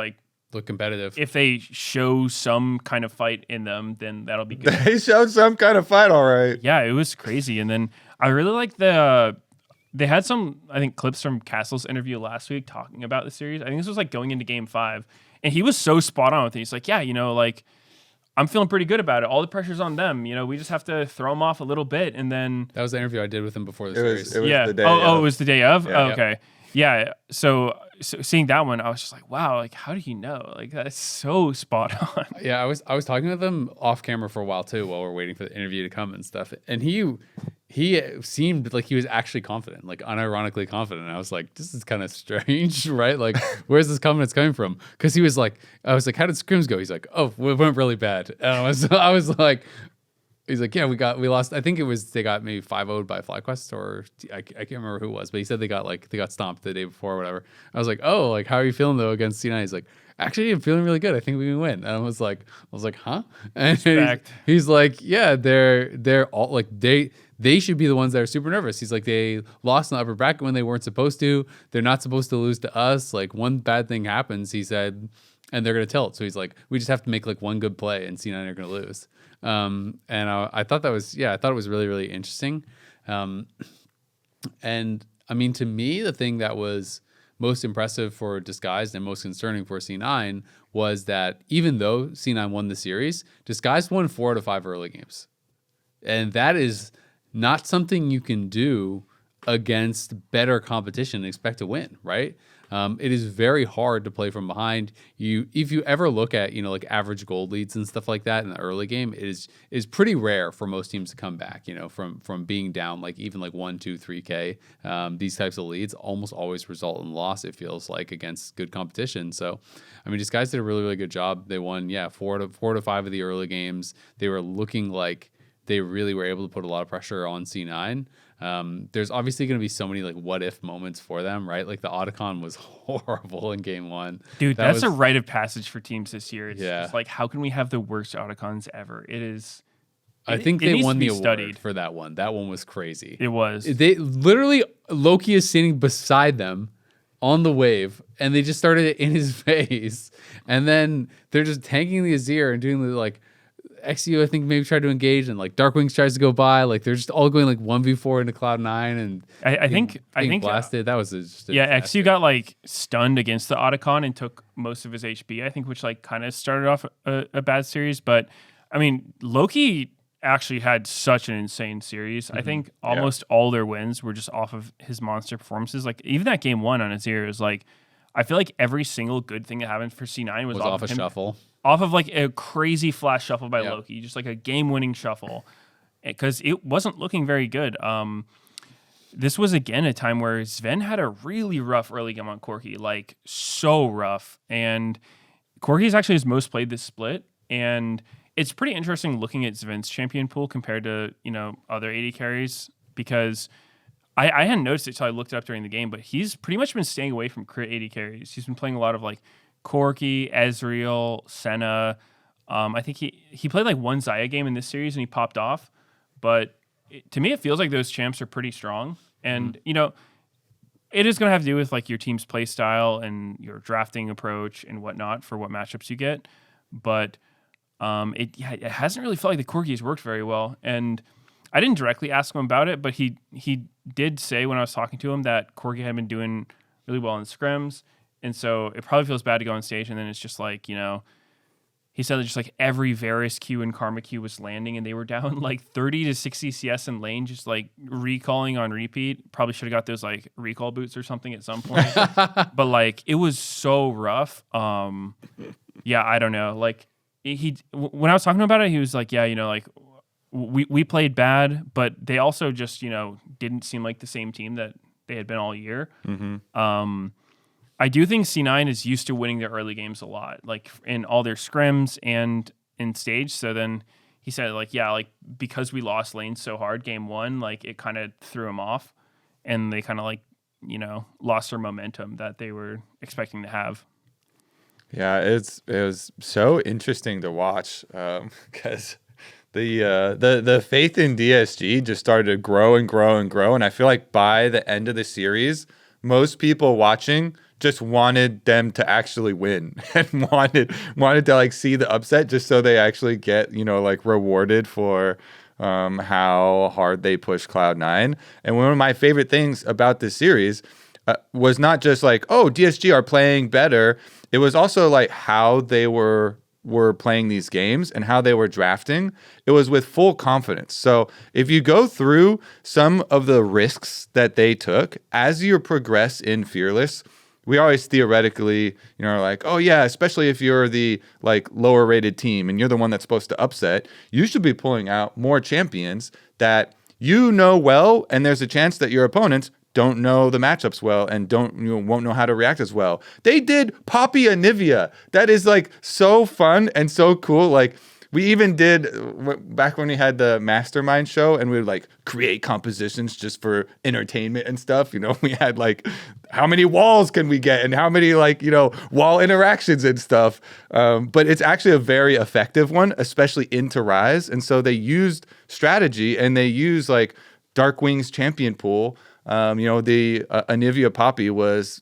Speaker 1: look competitive,
Speaker 3: if they show some kind of fight in them, then that'll be good.
Speaker 2: They showed some kind of fight, all right.
Speaker 3: Yeah, it was crazy. And then I really like they had some, I think, clips from Castle's interview last week talking about the series. I think this was going into game 5, and he was so spot on with it. He's like, yeah, I'm feeling pretty good about it. All the pressure's on them. We just have to throw them off a little bit, and then
Speaker 1: that was the interview I did with him before the series.
Speaker 2: It was the day
Speaker 3: it was the day of.
Speaker 2: Yeah.
Speaker 3: Okay. Yeah. So seeing that one, I was just like, wow, like how do you know? Like that's so spot on.
Speaker 1: Yeah, I was talking to them off camera for a while too, while we're waiting for the interview to come and stuff. And he seemed like he was actually confident, like unironically confident. And I was like, this is kind of strange, right? Like, where's this confidence coming from? Because he was like, I was like, how did scrims go? He's like, oh, it went really bad. And I was like. He's like, yeah, we lost. I think it was they got maybe 5-0'd by FlyQuest, or I can't remember who it was, but he said they got stomped the day before or whatever. I was like, oh, like how are you feeling though against C9? He's like, actually, I'm feeling really good. I think we can win. And I was like, huh? And he's like, yeah, they're all like they should be the ones that are super nervous. He's like, they lost in the upper bracket when they weren't supposed to. They're not supposed to lose to us. Like one bad thing happens, he said, and they're gonna tilt. So he's like, we just have to make like one good play, and C9 are gonna lose. And I thought that was, I thought it was really, really interesting. And I mean, to me, the thing that was most impressive for Disguised and most concerning for C9 was that even though C9 won the series, Disguised won 4 out of 5 early games. And that is not something you can do against better competition and expect to win, right? It is very hard to play from behind. If you ever look at like average gold leads and stuff like that in the early game, it is pretty rare for most teams to come back. From being down like even like 1, 2, 3K. These types of leads almost always result in loss. It feels like against good competition. So, I mean, these guys did a really, really good job. They won 4 to 5 of the early games. They were looking like they really were able to put a lot of pressure on C9. There's obviously going to be so many like what if moments for them, right? Like the Otacon was horrible in game 1.
Speaker 3: Dude, that's a rite of passage for teams this year. It's
Speaker 1: Yeah.
Speaker 3: just like, how can we have the worst Otacons ever? It is.
Speaker 1: I think they
Speaker 3: needs
Speaker 1: won
Speaker 3: to
Speaker 1: the
Speaker 3: be
Speaker 1: award
Speaker 3: studied.
Speaker 1: for that one. That one was crazy.
Speaker 3: It was.
Speaker 1: They literally, Loki is sitting beside them on the wave, and they just started it in his face. And then they're just tanking the Azir and doing the like XU, I think maybe tried to engage, and like Darkwings tries to go by. Like they're just all going like 1v4 into Cloud9, and
Speaker 3: I think
Speaker 1: blasted. That was just a
Speaker 3: XU
Speaker 1: disaster.
Speaker 3: got like stunned against the Otacon and took most of his HP. I think, which like kind of started off a bad series. But I mean, Loki actually had such an insane series. I think almost all their wins were just off of his monster performances. Like even that game 1 on Azir is like, I feel like every single good thing that happened for C9 was
Speaker 1: off
Speaker 3: of
Speaker 1: a
Speaker 3: him.
Speaker 1: shuffle.
Speaker 3: Off of like a crazy flash shuffle by Loki, just like a game-winning shuffle, because it wasn't looking very good. This was again a time where Sven had a really rough early game on Corki, like so rough. And Corki is actually his most played this split, and it's pretty interesting looking at Sven's champion pool compared to other AD carries, because I hadn't noticed it until I looked it up during the game, but he's pretty much been staying away from crit AD carries. He's been playing a lot of like Corki, Ezreal, Senna. I think he played like one Xayah game in this series and he popped off. But to me, it feels like those champs are pretty strong. And, it is going to have to do with like your team's play style and your drafting approach and whatnot for what matchups you get. But it hasn't really felt like the Corki has worked very well. And I didn't directly ask him about it, but he did say when I was talking to him that Corki had been doing really well in scrims. And so it probably feels bad to go on stage, and then it's just like, he said that just like every Varus Q and Karma Q was landing, and they were down like 30 to 60 CS in lane, just like recalling on repeat. Probably should have got those like recall boots or something at some point. But like it was so rough. Yeah, I don't know. Like when I was talking about it, he was like, yeah, like we played bad, but they also just, didn't seem like the same team that they had been all year. Mm-hmm. I do think C9 is used to winning their early games a lot, like in all their scrims and in stage. So then he said, like, yeah, like because we lost lanes so hard game 1, like it kind of threw them off, and they kind of like, lost their momentum that they were expecting to have.
Speaker 2: Yeah, it was so interesting to watch because the faith in DSG just started to grow and grow and grow, and I feel like by the end of the series, most people watching just wanted them to actually win and wanted to like see the upset just so they actually get like rewarded for how hard they push Cloud9. And one of my favorite things about this series was not just like, oh, DSG are playing better. It was also like how they were were playing these games and how they were drafting, it was with full confidence. So if you go through some of the risks that they took as you progress in Fearless, we always theoretically, like, oh yeah, especially if you're the like lower rated team and you're the one that's supposed to upset, you should be pulling out more champions that well, and there's a chance that your opponents don't know the matchups well and won't know how to react as well. They did Poppy Anivia. That is like so fun and so cool. Like we even did back when we had the Mastermind show and we would like create compositions just for entertainment and stuff. We had like how many walls can we get and how many wall interactions and stuff. But it's actually a very effective one, especially into Rise. And so they used strategy and they used like Darkwing's champion pool. The Anivia Poppy was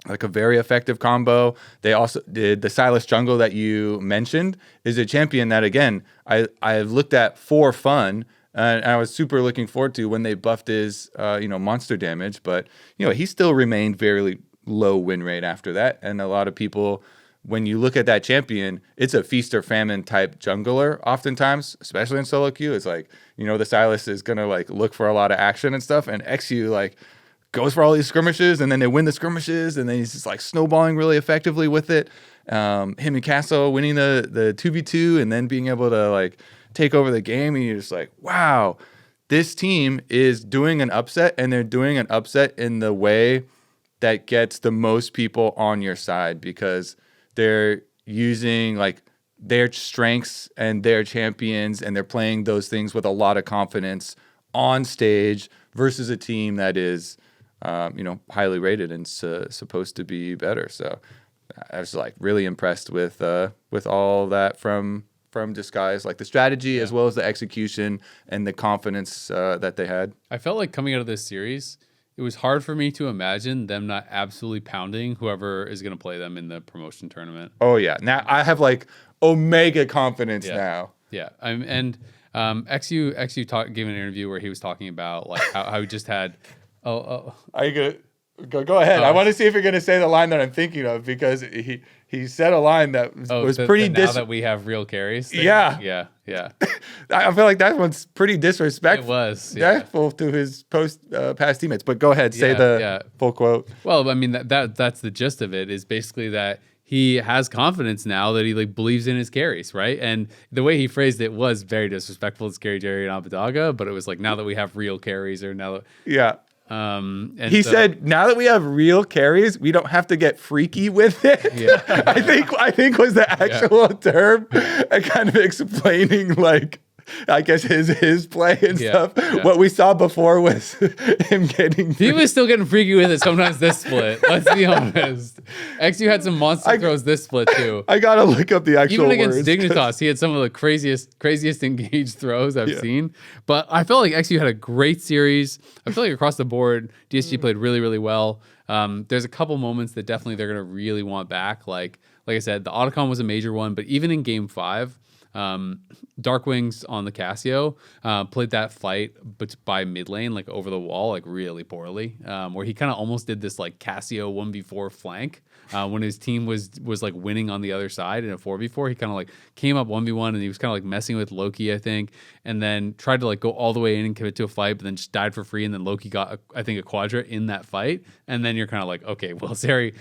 Speaker 2: like a very effective combo. They also did the Silas Jungle that you mentioned is a champion that, again, I've looked at for fun, and I was super looking forward to when they buffed his, monster damage. But, he still remained very low win rate after that. And a lot of people, when you look at that champion, it's a feast or famine type jungler oftentimes, especially in solo queue. It's like, the Silas is going to like look for a lot of action and stuff. And XU like goes for all these skirmishes and then they win the skirmishes and then he's just like snowballing really effectively with it. Him and Castle winning the 2v2 and then being able to like take over the game. And you're just like, wow, this team is doing an upset and they're doing an upset in the way that gets the most people on your side because they're using like their strengths and their champions and they're playing those things with a lot of confidence on stage versus a team that is, highly rated and supposed to be better. So I was like really impressed with all that from Disguise, like the strategy as well as the execution and the confidence that they had.
Speaker 1: I felt like coming out of this series, it was hard for me to imagine them not absolutely pounding whoever is going to play them in the promotion tournament.
Speaker 2: Oh yeah, now I have like omega confidence now.
Speaker 1: Yeah, XU gave an interview where he was talking about like how he just had.
Speaker 2: Are you gonna go ahead? I want to see if you're gonna say the line that I'm thinking of because he said a line that was pretty.
Speaker 1: Now that we have real carries. Thing?
Speaker 2: Yeah. I feel like that one's pretty disrespectful.
Speaker 1: It was
Speaker 2: disrespectful to his past teammates. But go ahead, say the full quote.
Speaker 1: Well, I mean that's the gist of it. Is basically that he has confidence now that he like believes in his carries, right? And the way he phrased it was very disrespectful to Scary Jerry and Abadaga, but it was like now that we have real carries, or now that and
Speaker 2: he said, now that we have real carries, we don't have to get freaky with it.
Speaker 1: Yeah.
Speaker 2: I think was the actual term, kind of explaining like, I guess his play and stuff. Yeah. What we saw before was him getting.
Speaker 1: He was still getting freaky with it sometimes this split. Let's be honest. XU had some monster throws this split too.
Speaker 2: I gotta look up the actual.
Speaker 1: Even against Dignitas, he had some of the craziest engaged throws I've seen. But I felt like XU had a great series. I feel like across the board, DSG played really, really well. There's a couple moments that definitely they're gonna really want back. Like I said, the Otacon was a major one, but even in Game 5. Darkwings on the Casio played that fight but by mid lane, like over the wall, like really poorly, where he kind of almost did this like Casio 1v4 flank when his team was like winning on the other side in a 4v4. He kind of like came up 1v1 and he was kind of like messing with Loki, I think, and then tried to like go all the way in and commit to a fight, but then just died for free. And then Loki got I think a quadra in that fight, and then you're kind of like, okay, well Zeri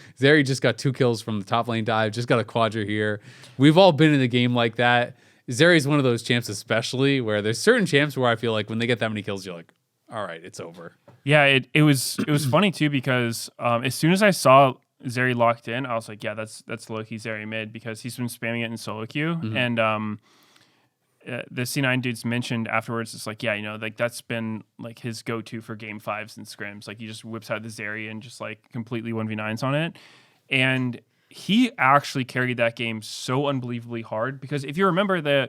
Speaker 1: just got 2 kills from the top lane dive, just got a quadra here. We've all been in a game like that. Zeri's one of those champs, especially where there's certain champs where I feel like when they get that many kills, you're like, all right, it's over.
Speaker 3: Yeah, it was funny too because as soon as I saw Zeri locked in, I was like, yeah, that's Loki Zeri mid because he's been spamming it in solo queue. Mm-hmm. And the C9 dudes mentioned afterwards, it's like, yeah, like that's been like his go-to for game 5s and scrims. Like he just whips out the Zeri and just like completely 1v9s on it. And he actually carried that game so unbelievably hard because if you remember the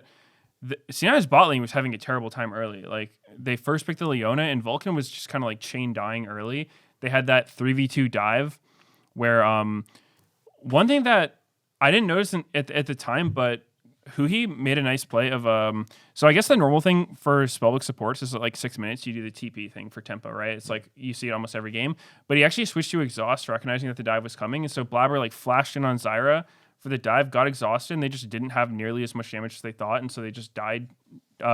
Speaker 3: C9's bot lane was having a terrible time early. Like they first picked the Leona and Vulcan was just kind of like chain dying early. They had that 3v2 dive where one thing that I didn't notice at the time, but Huhi made a nice play of so I guess the normal thing for spellbook supports is like 6 minutes you do the TP thing for tempo, right? It's like you see it almost every game, but he actually switched to exhaust, recognizing that the dive was coming, and so Blabber like flashed in on Zyra for the dive, got exhausted, and they just didn't have nearly as much damage as they thought, and so they just died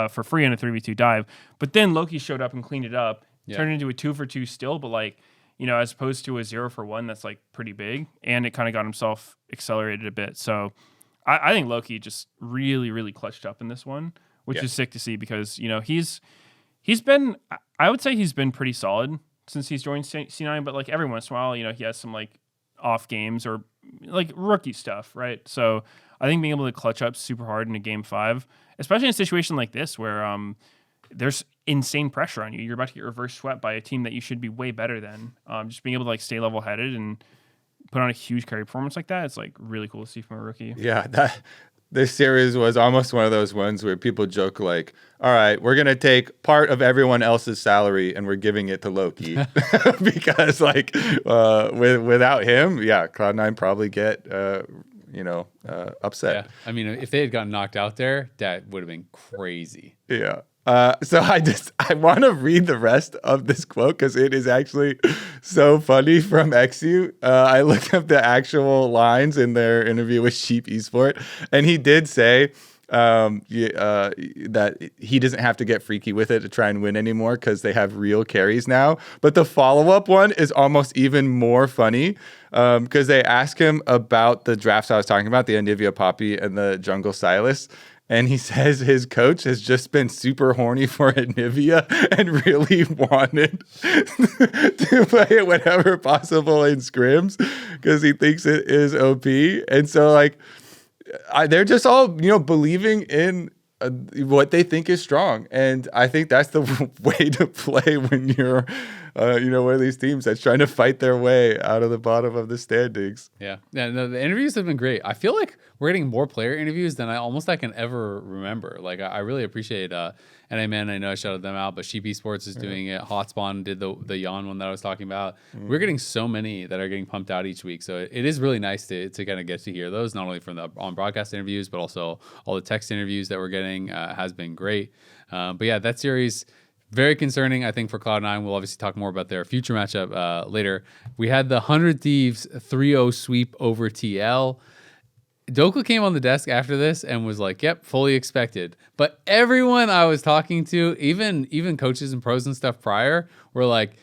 Speaker 3: for free in a 3v2 dive. But then Loki showed up and cleaned it up, turned it into a 2-for-2 still, but like, you know, as opposed to a 0-for-1, that's like pretty big, and it kind of got himself accelerated a bit. So I think Loki just really, really clutched up in this one, which is sick to see because, you know, he's been, I would say he's been pretty solid since he's joined C9, but like every once in a while, you know, he has some like off games or like rookie stuff, right? So I think being able to clutch up super hard in a game 5, especially in a situation like this where there's insane pressure on you. You're about to get reverse swept by a team that you should be way better than. Just being able to like stay level headed and put on a huge carry performance like that, it's like really cool to see from a rookie.
Speaker 2: Yeah, this series was almost one of those ones where people joke like, all right, we're going to take part of everyone else's salary and we're giving it to Loki. Because like without him, Cloud9 probably get upset.
Speaker 1: Yeah. I mean, if they had gotten knocked out there, that would have been crazy.
Speaker 2: Yeah. So I want to read the rest of this quote because it is actually so funny from XU. I looked up the actual lines in their interview with Sheep Esport, and he did say that he doesn't have to get freaky with it to try and win anymore because they have real carries now. But the follow-up one is almost even more funny because they ask him about the drafts I was talking about, the Anivia Poppy and the Jungle Silas. And he says his coach has just been super horny for Anivia and really wanted to play it whenever possible in scrims because he thinks it is OP. And so, like, they're just all, believing in what they think is strong. And I think that's the way to play when you're, one of these teams that's trying to fight their way out of the bottom of the standings.
Speaker 1: Yeah. No, the interviews have been great. I feel like we're getting more player interviews than I can ever remember. Like, I really appreciate NAMN. I know I shouted them out, but Sheep Esports is doing it. Hotspawn did the Yawn one that I was talking about. We're getting so many that are getting pumped out each week. So it is really nice to kind of get to hear those, not only from the on-broadcast interviews, but also all the text interviews that we're getting has been great. But yeah, that series, very concerning, I think, for Cloud9. We'll obviously talk more about their future matchup later. We had the 100 Thieves 3-0 sweep over TL. Doka came on the desk after this and was like, yep, fully expected. But everyone I was talking to, even coaches and pros and stuff prior, were like,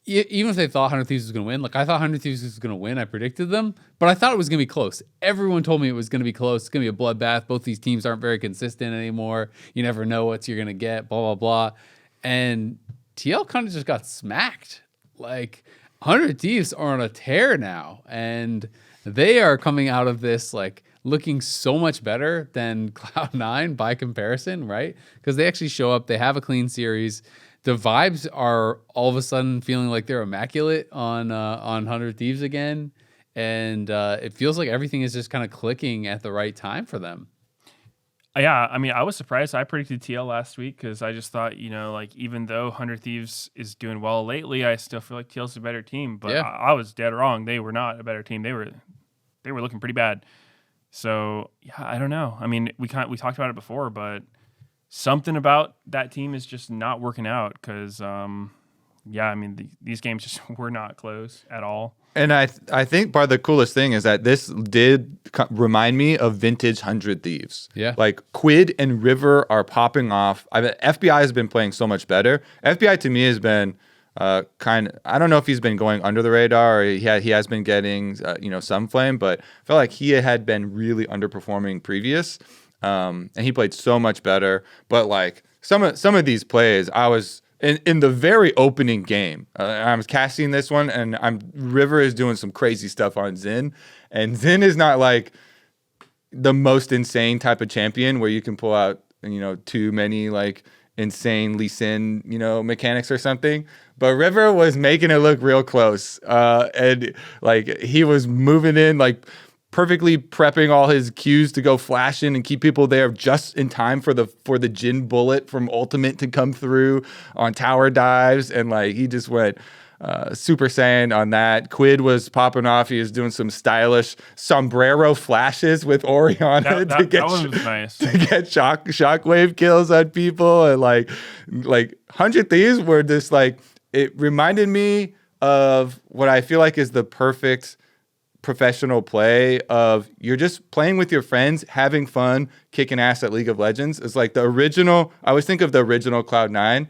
Speaker 1: even if they thought 100 Thieves was going to win, like I thought 100 Thieves was going to win. I predicted them, but I thought it was going to be close. Everyone told me it was going to be close. It's going to be a bloodbath. Both these teams aren't very consistent anymore. You never know what you're going to get, blah, blah, blah. And TL kind of just got smacked. Like 100 Thieves are on a tear now, and they are coming out of this like looking so much better than Cloud9 by comparison, right? Because they actually show up, they have a clean series. The vibes are all of a sudden feeling like they're immaculate on 100 Thieves again, and it feels like everything is just kind of clicking at the right time for them.
Speaker 3: Yeah, I mean, I was surprised. I predicted TL last week because I just thought, like even though 100 Thieves is doing well lately, I still feel like TL's a better team. But yeah. I was dead wrong. They were not a better team. They were looking pretty bad. So yeah, I don't know. I mean, we talked about it before, but something about that team is just not working out because, these games just were not close at all.
Speaker 2: And I think part of the coolest thing is that this did remind me of vintage 100 Thieves.
Speaker 1: Yeah.
Speaker 2: Like Quid and River are popping off. FBI has been playing so much better. FBI to me has been I don't know if he's been going under the radar or he has been getting, some flame, but I felt like he had been really underperforming previous. And he played so much better. But like some of these plays, I was in the very opening game. I was casting this one, and River is doing some crazy stuff on Xin, and Xin is not like the most insane type of champion where you can pull out too many like insane Lee Sin mechanics or something. But River was making it look real close, and like he was moving in like perfectly prepping all his Qs to go flash in and keep people there just in time for the Jin bullet from Ultimate to come through on tower dives. And like he just went Super Saiyan on that. Quid was popping off. He was doing some stylish sombrero flashes with Orianna to get shockwave kills on people. And like 100 Thieves were just like, it reminded me of what I feel like is the perfect professional play of you're just playing with your friends, having fun, kicking ass at League of Legends. It's like the original. I always think of the original Cloud9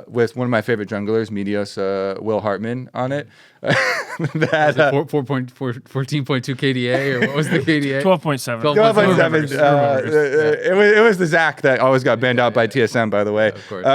Speaker 2: with one of my favorite junglers, Meteos, Will Hartman on it. That
Speaker 1: 14.2 KDA, or what was the KDA?
Speaker 3: 12.7.
Speaker 2: 12.7. It was the Zach that always got banned out by TSM, by the way.
Speaker 1: Of course.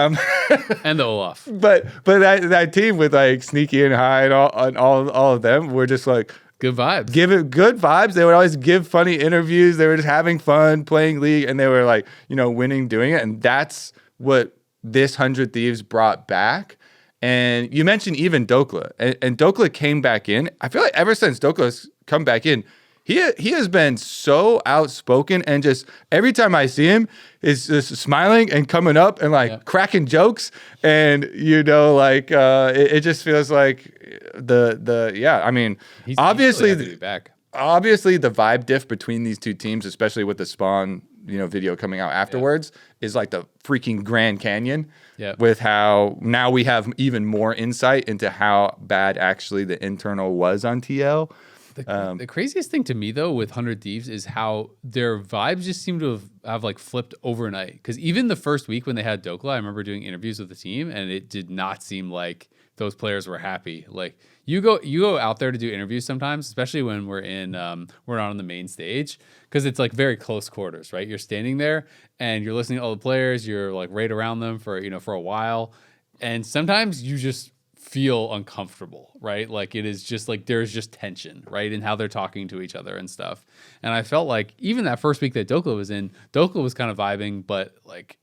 Speaker 1: And the Olaf.
Speaker 2: But that team with like Sneaky and High and all of them were just like
Speaker 1: Good vibes.
Speaker 2: give it good vibes. They would always give funny interviews. They were just having fun playing League, and they were like, winning doing it. And that's what this 100 Thieves brought back. And you mentioned even Dokla, and Dokla came back in. I feel like ever since Dokla's come back in, he has been so outspoken, and just every time I see him is just smiling and coming up and cracking jokes, and it just feels like I mean,
Speaker 1: He's
Speaker 2: obviously
Speaker 1: really happy to be back.
Speaker 2: Obviously the vibe diff between these two teams, especially with the Spawn video coming out afterwards, is like the freaking Grand Canyon. With how now we have even more insight into how bad actually the internal was on TL.
Speaker 1: The craziest thing to me though with 100 Thieves is how their vibes just seem to have like flipped overnight. Because even the first week when they had Dokla, I remember doing interviews with the team, and it did not seem like those players were happy. Like you go out there to do interviews sometimes, especially when we're not on the main stage, because it's like very close quarters, right? You're standing there and you're listening to all the players, you're like right around them for a while, and sometimes you just feel uncomfortable, right? Like it is just like there's just tension, right, in how they're talking to each other and stuff. And I felt like even that first week that Dokla was in, Dokla was kind of vibing, but like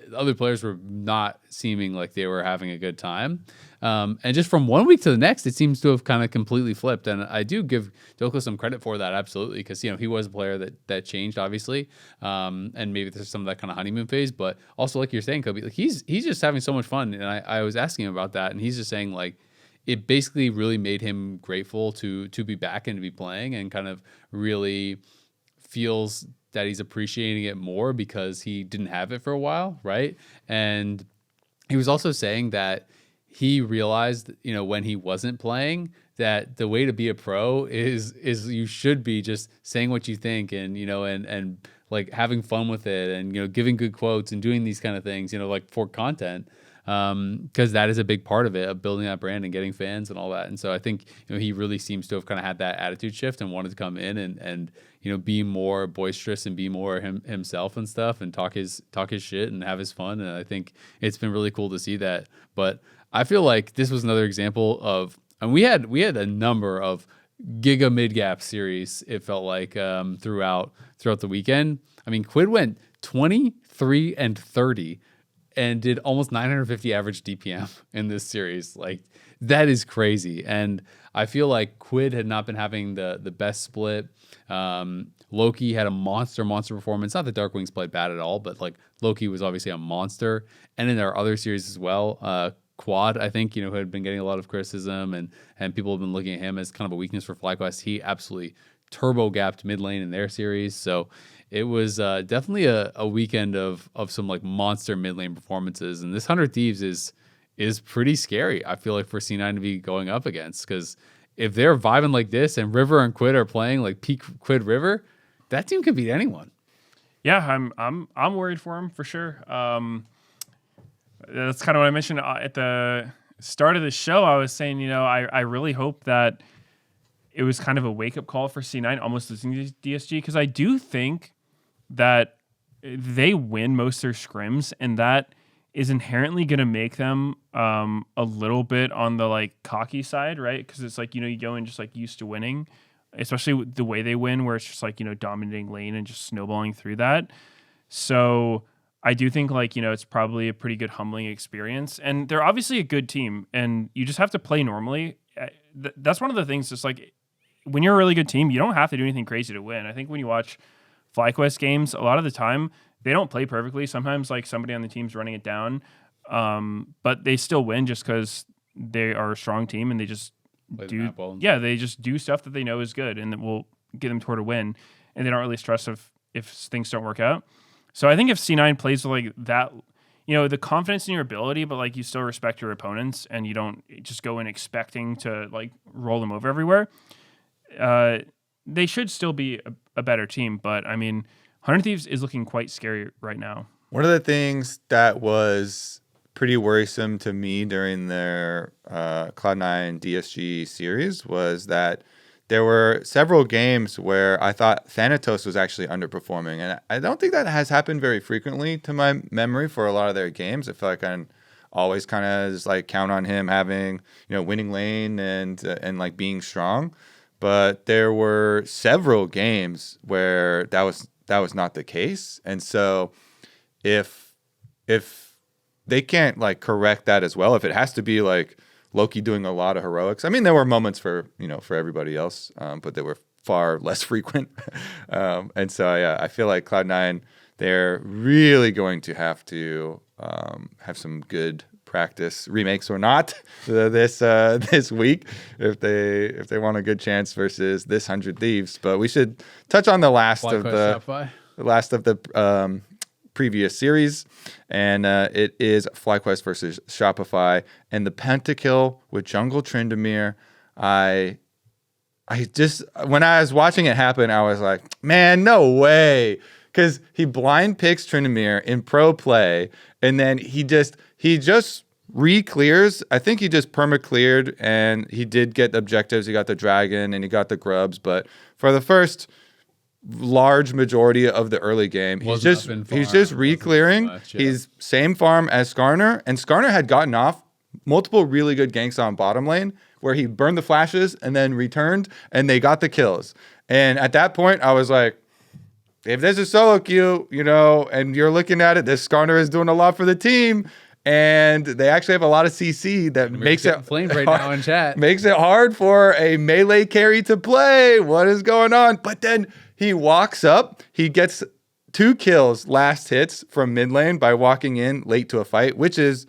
Speaker 1: the other players were not seeming like they were having a good time. And just from one week to the next, it seems to have kind of completely flipped. And I do give Dokla some credit for that, absolutely, because he was a player that changed, obviously, and maybe there's some of that kind of honeymoon phase. But also, like you're saying, Kobe, like he's just having so much fun. And I was asking him about that, and he's just saying like it basically really made him grateful to be back and to be playing, and kind of really feels that he's appreciating it more because he didn't have it for a while, right? And he was also saying that he realized, when he wasn't playing, that the way to be a pro is you should be just saying what you think, and and like having fun with it, and giving good quotes and doing these kind of things, like for content, because that is a big part of it, of building that brand and getting fans and all that. And so I think he really seems to have kind of had that attitude shift and wanted to come in and be more boisterous and be more himself and stuff, and talk his shit and have his fun. And I think it's been really cool to see that. But I feel like this was another example of, and we had a number of giga mid gap series. It felt like throughout the weekend. I mean, Quid went 23-30 and did almost 950 average DPM in this series. Like that is crazy. And I feel like Quid had not been having the best split. Loki had a monster performance. Not that Dark Wings played bad at all, but like Loki was obviously a monster. And in our other series as well, Quad, I think, who had been getting a lot of criticism, and people have been looking at him as kind of a weakness for FlyQuest. He absolutely turbo gapped mid lane in their series. So it was definitely a weekend of some like monster mid lane performances. And this 100 Thieves is pretty scary, I feel like, for C9 to be going up against, because if they're vibing like this and River and Quid are playing like peak Quid River, that team can beat anyone.
Speaker 3: Yeah, I'm worried for him for sure. That's kind of what I mentioned at the start of the show. I was saying, I really hope that it was kind of a wake-up call for C9 almost losing to DSG, because I do think that they win most of their scrims, and that is inherently going to make them a little bit on the like cocky side, right? Because it's like, you go in just like used to winning, especially with the way they win, where it's just like, dominating lane and just snowballing through that. So I do think like, it's probably a pretty good humbling experience, and they're obviously a good team, and you just have to play normally. That's one of the things, just like when you're a really good team, you don't have to do anything crazy to win. I think when you watch FlyQuest games, a lot of the time they don't play perfectly. Sometimes like somebody on the team's running it down, but they still win just because they are a strong team, and they just they just do stuff that they know is good and that will get them toward a win, and they don't really stress if things don't work out. So I think if C9 plays with like that, the confidence in your ability, but like you still respect your opponents and you don't just go in expecting to like roll them over everywhere, they should still be a better team. But I mean, 100 Thieves is looking quite scary right now.
Speaker 2: One of the things that was pretty worrisome to me during their Cloud9 DSG series was that there were several games where I thought Thanatos was actually underperforming. And I don't think that has happened very frequently to my memory for a lot of their games. I feel like I always kind of just like count on him having, winning lane and like being strong. But there were several games where that was not the case. And so if they can't like correct that as well, if it has to be like Loki doing a lot of heroics. I mean, there were moments for everybody else, but they were far less frequent. And so, yeah, I feel like Cloud9, they're really going to have to have some good practice, remakes or not, this week if they want a good chance versus this 100 Thieves. But we should touch on the last of the previous series, and it is FlyQuest versus Shopify, and the pentakill with Jungle Tryndamere. I just, when I was watching it happen, I was like, man, no way, because he blind picks Tryndamere in pro play, and then he just re-clears. I think he just perma-cleared, and he did get the objectives. He got the dragon, and he got the grubs, but for the first large majority of the early game, he's just re-clearing. He's same farm as Skarner, and Skarner had gotten off multiple really good ganks on bottom lane where he burned the flashes and then returned, and they got the kills. And at that point, I was like, if there's a solo queue, and you're looking at it, this Skarner is doing a lot for the team, and they actually have a lot of CC that makes it
Speaker 1: flamed right now in chat.
Speaker 2: Makes it hard for a melee carry to play. What is going on? But then he walks up. He gets 2 kills last hits from mid lane by walking in late to a fight, which is,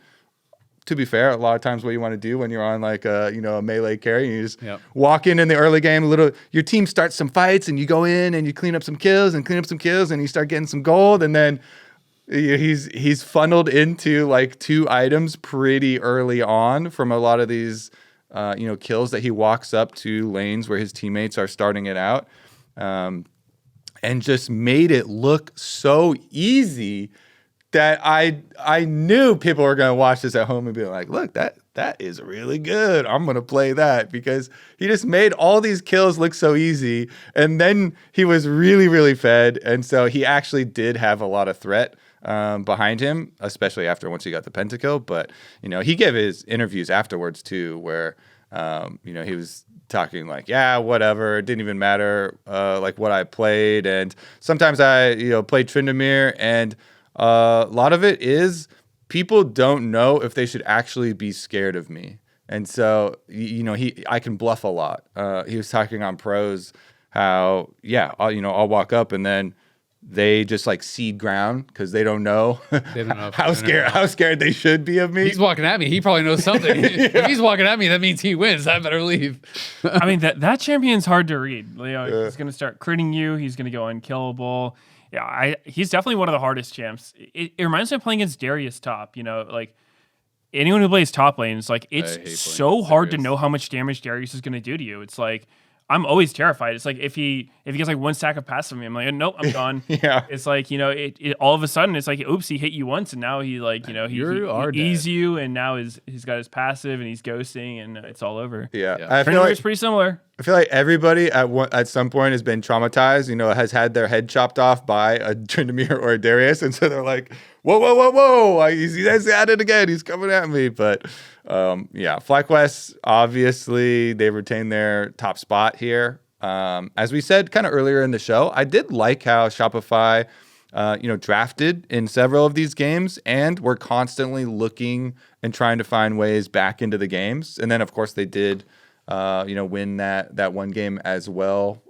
Speaker 2: to be fair, a lot of times what you want to do when you're on like a melee carry. You just walk in the early game. Your team starts some fights, and you go in and you clean up some kills, and you start getting some gold, and then he's funneled into like 2 items pretty early on from a lot of these kills that he walks up to lanes where his teammates are starting it out. And just made it look so easy that I knew people were going to watch this at home and be like, look, that is really good. I'm going to play that, because he just made all these kills look so easy. And then he was really, really fed. And so he actually did have a lot of threat behind him, especially once he got the pentakill. But, he gave his interviews afterwards too, where, he was talking like, yeah, whatever, it didn't even matter, like what I played. And sometimes I, played Tryndamere, and a lot of it is people don't know if they should actually be scared of me. And so, I can bluff a lot. He was talking on pros how, I'll walk up and then they just like seed ground because they don't know, how scared they should be of me.
Speaker 1: He's walking at me. He probably knows something. If he's walking at me, that means he wins. I better leave.
Speaker 3: I mean, that champion's hard to read. He's going to start critting you. He's going to go unkillable. Yeah, he's definitely one of the hardest champs. It reminds me of playing against Darius top. Like anyone who plays top lane is like, it's so hard to know how much damage Darius is going to do to you. It's like, I'm always terrified. It's like if he gets like 1 stack of passive on me, I'm like, nope, I'm gone.
Speaker 2: Yeah.
Speaker 3: It's like, it all of a sudden it's like, oops, he hit you once, and now he like, he eased you, and now he's got his passive and he's ghosting, and it's all over.
Speaker 2: Yeah.
Speaker 3: I feel like it's pretty similar.
Speaker 2: I feel like everybody at some point has been traumatized, has had their head chopped off by a Tryndamere or a Darius. And so they're like, whoa. He's at it again. He's coming at me. But FlyQuest, obviously, they retained their top spot here. As we said kind of earlier in the show, I did like how Shopify, drafted in several of these games and were constantly looking and trying to find ways back into the games. And then, of course, they did win that one game as well,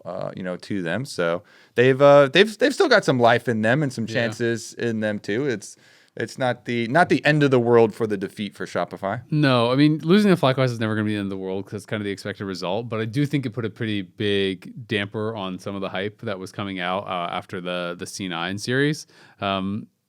Speaker 2: to them. So they've still got some life in them and some chances in them too. It's not the end of the world for the defeat for Shopify.
Speaker 1: No, I mean, losing to FlyQuest is never going to be the end of the world because it's kind of the expected result. But I do think it put a pretty big damper on some of the hype that was coming out after the C9 series.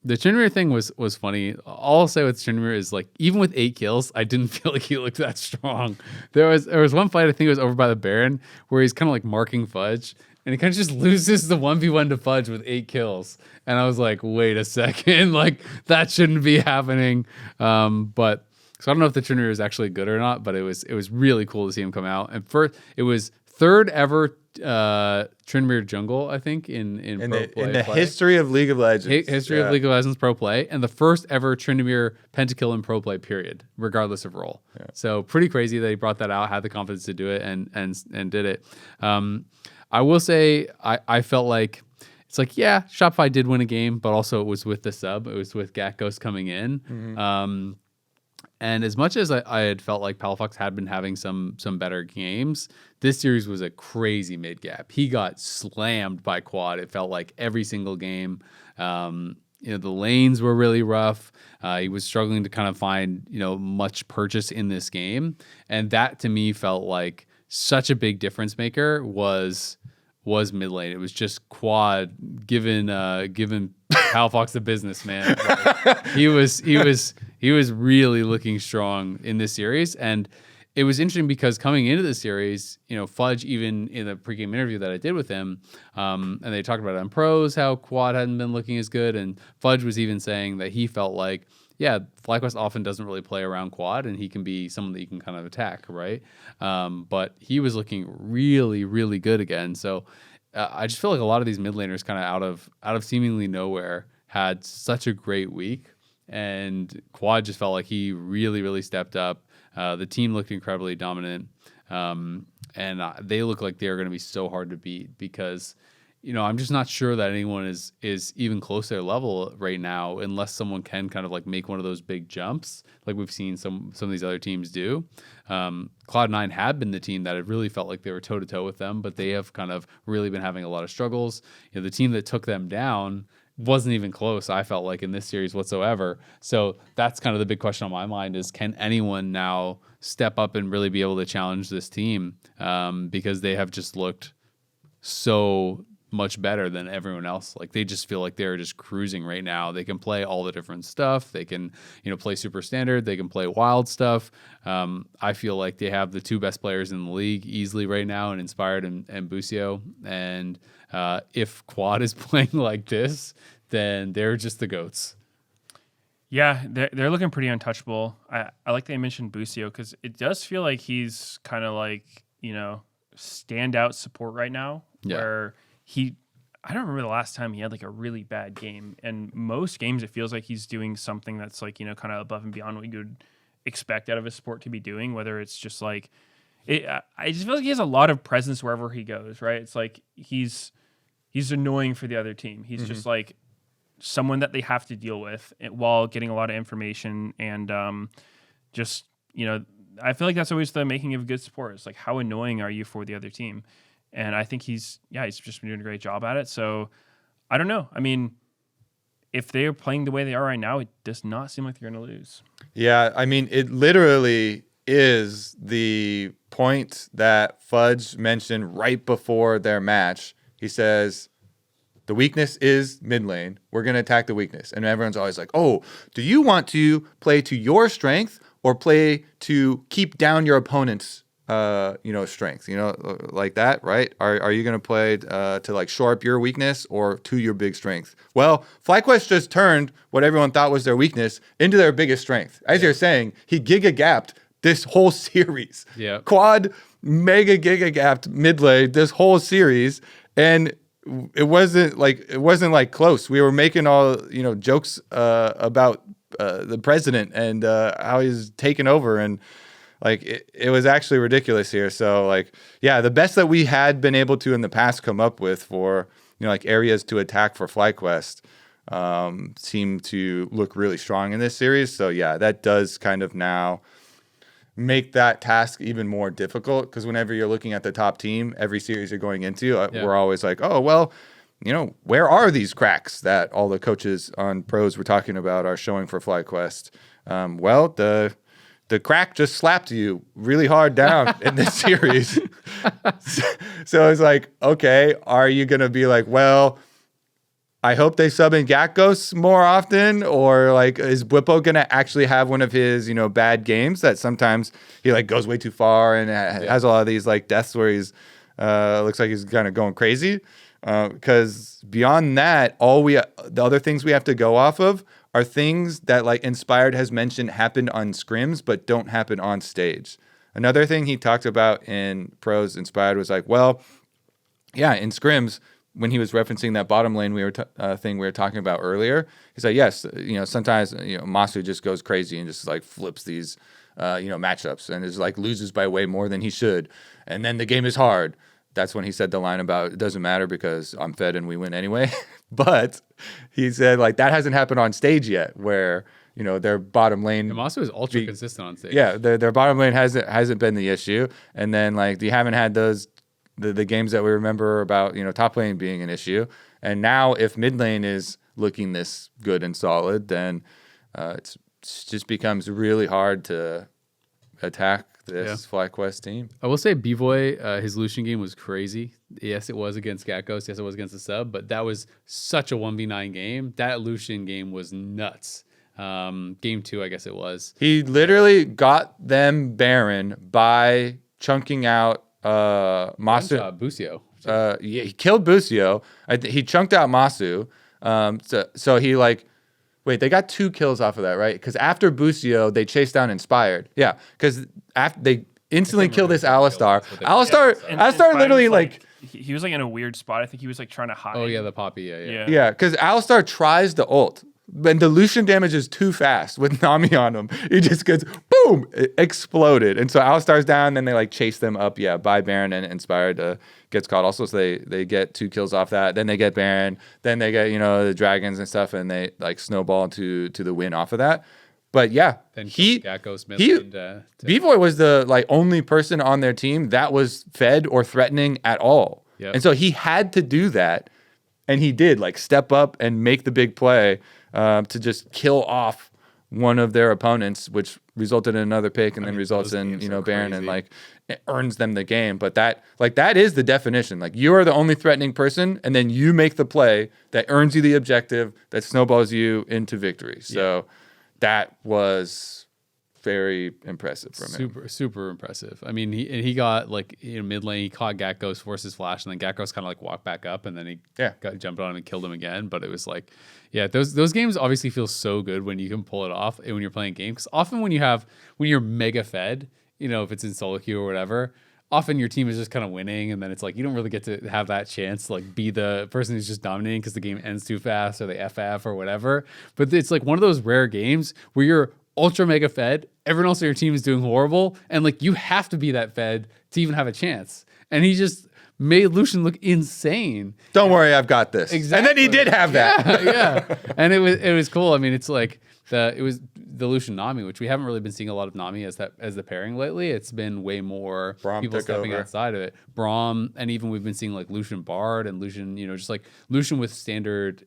Speaker 1: The Tryndamere thing was funny. All I'll say with Tryndamere is like even with 8 kills, I didn't feel like he looked that strong. There was one fight, I think it was over by the Baron, where he's kind of like marking Fudge, and he kind of just loses the 1v1 to Fudge with 8 kills. And I was like, wait a second, like that shouldn't be happening. But so I don't know if the Tryndamere is actually good or not, but it was really cool to see him come out. And first, it was third ever Tryndamere jungle, I think, in pro play.
Speaker 2: In the history of League of Legends.
Speaker 1: History of League of Legends pro play, and the first ever Tryndamere pentakill in pro play, period, regardless of role. Yeah. So pretty crazy that he brought that out, had the confidence to do it, and did it. I will say I felt like it's like, yeah, Shopify did win a game, but also it was with the sub. It was with Gatghost coming in. Mm-hmm. And as much as I had felt like Palafox had been having some better games, this series was a crazy mid-gap. He got slammed by Quad. It felt like every single game. The lanes were really rough. He was struggling to kind of find, much purchase in this game. And that to me felt like such a big difference maker was mid lane. It was just Quad giving Palafox the business, man. Like, he was really looking strong in this series, and it was interesting because coming into the series, Fudge, even in the pregame interview that I did with him, and they talked about it on pros how Quad hadn't been looking as good, and Fudge was even saying that he felt like, yeah, FlyQuest often doesn't really play around Quad, and he can be someone that you can kind of attack, right? But he was looking really, really good again. So I just feel like a lot of these mid laners kind of out of seemingly nowhere had such a great week, and Quad just felt like he really, really stepped up. The team looked incredibly dominant, and they look like they're going to be so hard to beat because, I'm just not sure that anyone is even close to their level right now unless someone can kind of like make one of those big jumps like we've seen some of these other teams do. Cloud9 had been the team that had really felt like they were toe-to-toe with them, but they have kind of really been having a lot of struggles. The team that took them down wasn't even close, I felt like, in this series whatsoever. So that's kind of the big question on my mind is, can anyone now step up and really be able to challenge this team? Because they have just looked so much better than everyone else. Like they just feel like they're just cruising right now. They can play all the different stuff. They can, play super standard. They can play wild stuff. I feel like they have the 2 best players in the league easily right now, in Inspired and Busio. And if Quad is playing like this, then they're just the GOATs.
Speaker 3: Yeah, they're looking pretty untouchable. I like they mentioned Busio because it does feel like he's kind of like, standout support right now. Yeah. Where I don't remember the last time he had like a really bad game. And most games, it feels like he's doing something that's like, kind of above and beyond what you would expect out of a sport to be doing, whether it's just like, I just feel like he has a lot of presence wherever he goes, right? It's like he's annoying for the other team. He's just like someone that they have to deal with while getting a lot of information. And I feel like that's always the making of good support. It's like, how annoying are you for the other team? And I think he's just been doing a great job at it. So I don't know. I mean, if they're playing the way they are right now, it does not seem like they're going to lose. Yeah,
Speaker 2: I mean, it literally is the point that Fudge mentioned right before their match. He says, the weakness is mid lane. We're going to attack the weakness. And everyone's always like, oh, do you want to play to your strength or play to keep down your opponent's strength, like that, right? Are you going to play to like shore up your weakness or to your big strength? Well, FlyQuest just turned what everyone thought was their weakness into their biggest strength. As you're saying, he giga-gapped this whole series. Yeah. Quad mega giga-gapped mid lane this whole series, and it wasn't like close. We were making all jokes about the president and how he's taken over, and like it was actually ridiculous here. So like, yeah, the best that we had been able to in the past come up with for like areas to attack for FlyQuest seem to look really strong in this series. So yeah, that does kind of now make that task even more difficult, because whenever you're looking at the top team, every series you're going into, we're always like, oh well, where are these cracks that all the coaches on pros were talking about are showing for FlyQuest? Well, the crack just slapped you really hard down in this series. So it's like, okay, are you going to be like, well, I hope they sub in Gakos more often, or like is Bwipo gonna actually have one of his, bad games that sometimes he like goes way too far and has a lot of these like deaths where he's looks like he's kind of going crazy. Because beyond that, the other things we have to go off of are things that like Inspired has mentioned happened on scrims but don't happen on stage. Another thing he talked about in Pros Inspired was like, well, yeah, in scrims, when he was referencing that bottom lane thing we were talking about earlier, he's like, yes, sometimes Masu just goes crazy and just like flips these matchups and is like loses by way more than he should, and then the game is hard. That's when he said the line about it doesn't matter because I'm fed and we win anyway. But he said like that hasn't happened on stage yet, where their bottom lane.
Speaker 1: Masu is ultra consistent on stage.
Speaker 2: Yeah, their bottom lane hasn't been the issue, and then like you haven't had those. The games that we remember about, top lane being an issue. And now if mid lane is looking this good and solid, then it just becomes really hard to attack this FlyQuest team.
Speaker 1: I will say Bvoy, his Lucian game was crazy. Yes, it was against Gakos. Yes, it was against the sub, but that was such a 1v9 game. That Lucian game was nuts. Game 2, I guess it was.
Speaker 2: He literally got them Baron by chunking out Masu.
Speaker 1: Busio.
Speaker 2: Yeah, he killed Busio. He chunked out Masu. So he like, wait, they got 2 kills off of that, right? Because after Busio, they chased down Inspired. Yeah, because after they instantly killed this Alistar. Alistar literally like
Speaker 3: he was like in a weird spot. I think he was like trying to hide.
Speaker 1: Oh yeah, the Poppy. Yeah.
Speaker 2: Yeah, because Alistar tries the ult. When the Lucian damage is too fast with Nami on him, he just gets boom, it exploded. And so Alistar's down, then they like chase them up, by Baron, and Inspired gets caught also. So they get 2 kills off that. Then they get Baron, then they get the dragons and stuff, and they like snowball to the win off of that. But yeah,
Speaker 1: Then
Speaker 2: Bvoy was the like only person on their team that was fed or threatening at all.
Speaker 1: Yep.
Speaker 2: And so he had to do that, and he did like step up and make the big play. To just kill off one of their opponents, which resulted in another pick, and then results in Baron, and like it earns them the game. But that is the definition. Like you are the only threatening person, and then you make the play that earns you the objective that snowballs you into victory. So that was very impressive from him.
Speaker 1: Super impressive. I mean, he got like mid lane, he caught Gakos, forced his flash, and then Gakos kind of like walked back up, and then he jumped on him and killed him again. But it was like, those games obviously feel so good when you can pull it off and when you're playing games. Because often when you're mega fed, if it's in solo queue or whatever, often your team is just kind of winning, and then it's like you don't really get to have that chance to like be the person who's just dominating because the game ends too fast or they FF or whatever. But it's like one of those rare games where you're ultra mega fed, everyone else on your team is doing horrible, and like you have to be that fed to even have a chance. And he just made Lucian look insane.
Speaker 2: Don't worry, I've got this.
Speaker 1: Exactly.
Speaker 2: And then he did have that.
Speaker 1: Yeah. And it was cool. I mean, it's like it was the Lucian Nami, which we haven't really been seeing a lot of Nami as the pairing lately. It's been way more
Speaker 2: Braum
Speaker 1: people stepping
Speaker 2: over.
Speaker 1: outside of it. Braum, and even we've been seeing like Lucian Bard and Lucian, just like Lucian with standard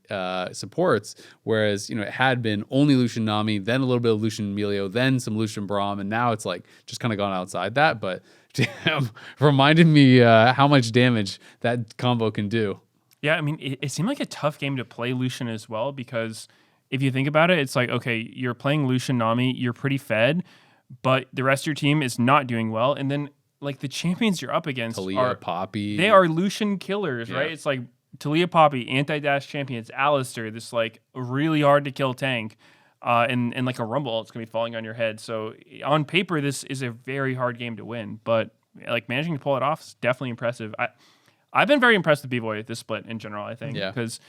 Speaker 1: supports, whereas, it had been only Lucian Nami, then a little bit of Lucian Melio, then some Lucian Braum, and now it's like just kind of gone outside that. But damn, reminded me how much damage that combo can do.
Speaker 3: Yeah, I mean, it seemed like a tough game to play Lucian as well, because if you think about it, it's like, okay, you're playing Lucian Nami, you're pretty fed, but the rest of your team is not doing well. And then, like, the champions you're up against
Speaker 1: Talia, Poppy.
Speaker 3: They are Lucian killers, right? It's like Talia, Poppy, anti-dash champions, Alistar, this, like, really hard-to-kill tank, and like a Rumble, it's going to be falling on your head. So, on paper, this is a very hard game to win, but, like, managing to pull it off is definitely impressive. I've been very impressed with Bvoy at this split in general, I think, because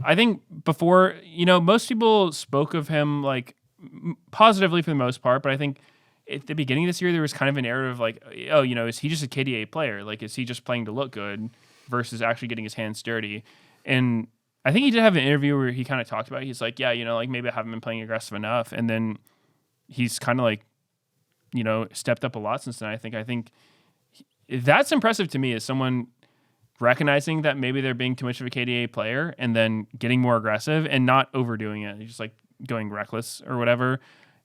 Speaker 3: I think before, most people spoke of him like positively for the most part, but I think at the beginning of this year, there was kind of an era of like, oh, is he just a KDA player? Like, is he just playing to look good versus actually getting his hands dirty? And I think he did have an interview where he kind of talked about it. He's like, yeah, like maybe I haven't been playing aggressive enough. And then he's kind of like, stepped up a lot since then. I think that's impressive to me as someone recognizing that maybe they're being too much of a KDA player and then getting more aggressive and not overdoing it. Just like going reckless or whatever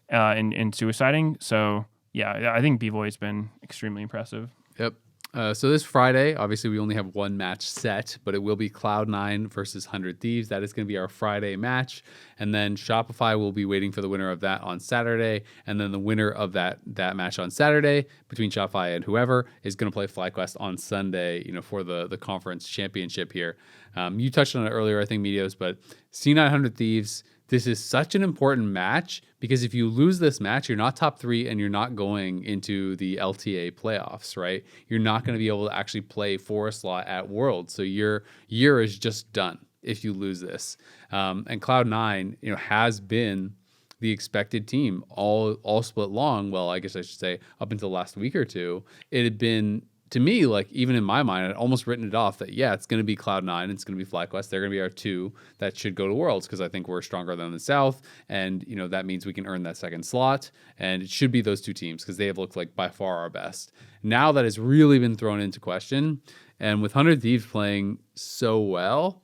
Speaker 3: and suiciding. So, yeah, I think Bvoy has been extremely impressive.
Speaker 1: Yep. So this Friday, obviously we only have one match set, but it will be Cloud9 versus 100 Thieves. That is going to be our Friday match. And then Shopify will be waiting for the winner of that on Saturday. And then the winner of that match on Saturday between Shopify and whoever is going to play FlyQuest on Sunday, for the conference championship here. You touched on it earlier, I think, Medios, but C900 Thieves, this is such an important match because if you lose this match, you're not top 3 and you're not going into the LTA playoffs, right? You're not going to be able to actually play for a slot at Worlds. So your year is just done if you lose this. And Cloud9, has been the expected team all split long. Well, I guess I should say up until last week or two, it had been, to me, like even in my mind, I'd almost written it off that, it's going to be Cloud9, it's going to be FlyQuest. They're going to be our 2 that should go to Worlds because I think we're stronger than the South. And, that means we can earn that second slot. And it should be those 2 teams because they have looked like by far our best. Now that has really been thrown into question. And with 100 Thieves playing so well,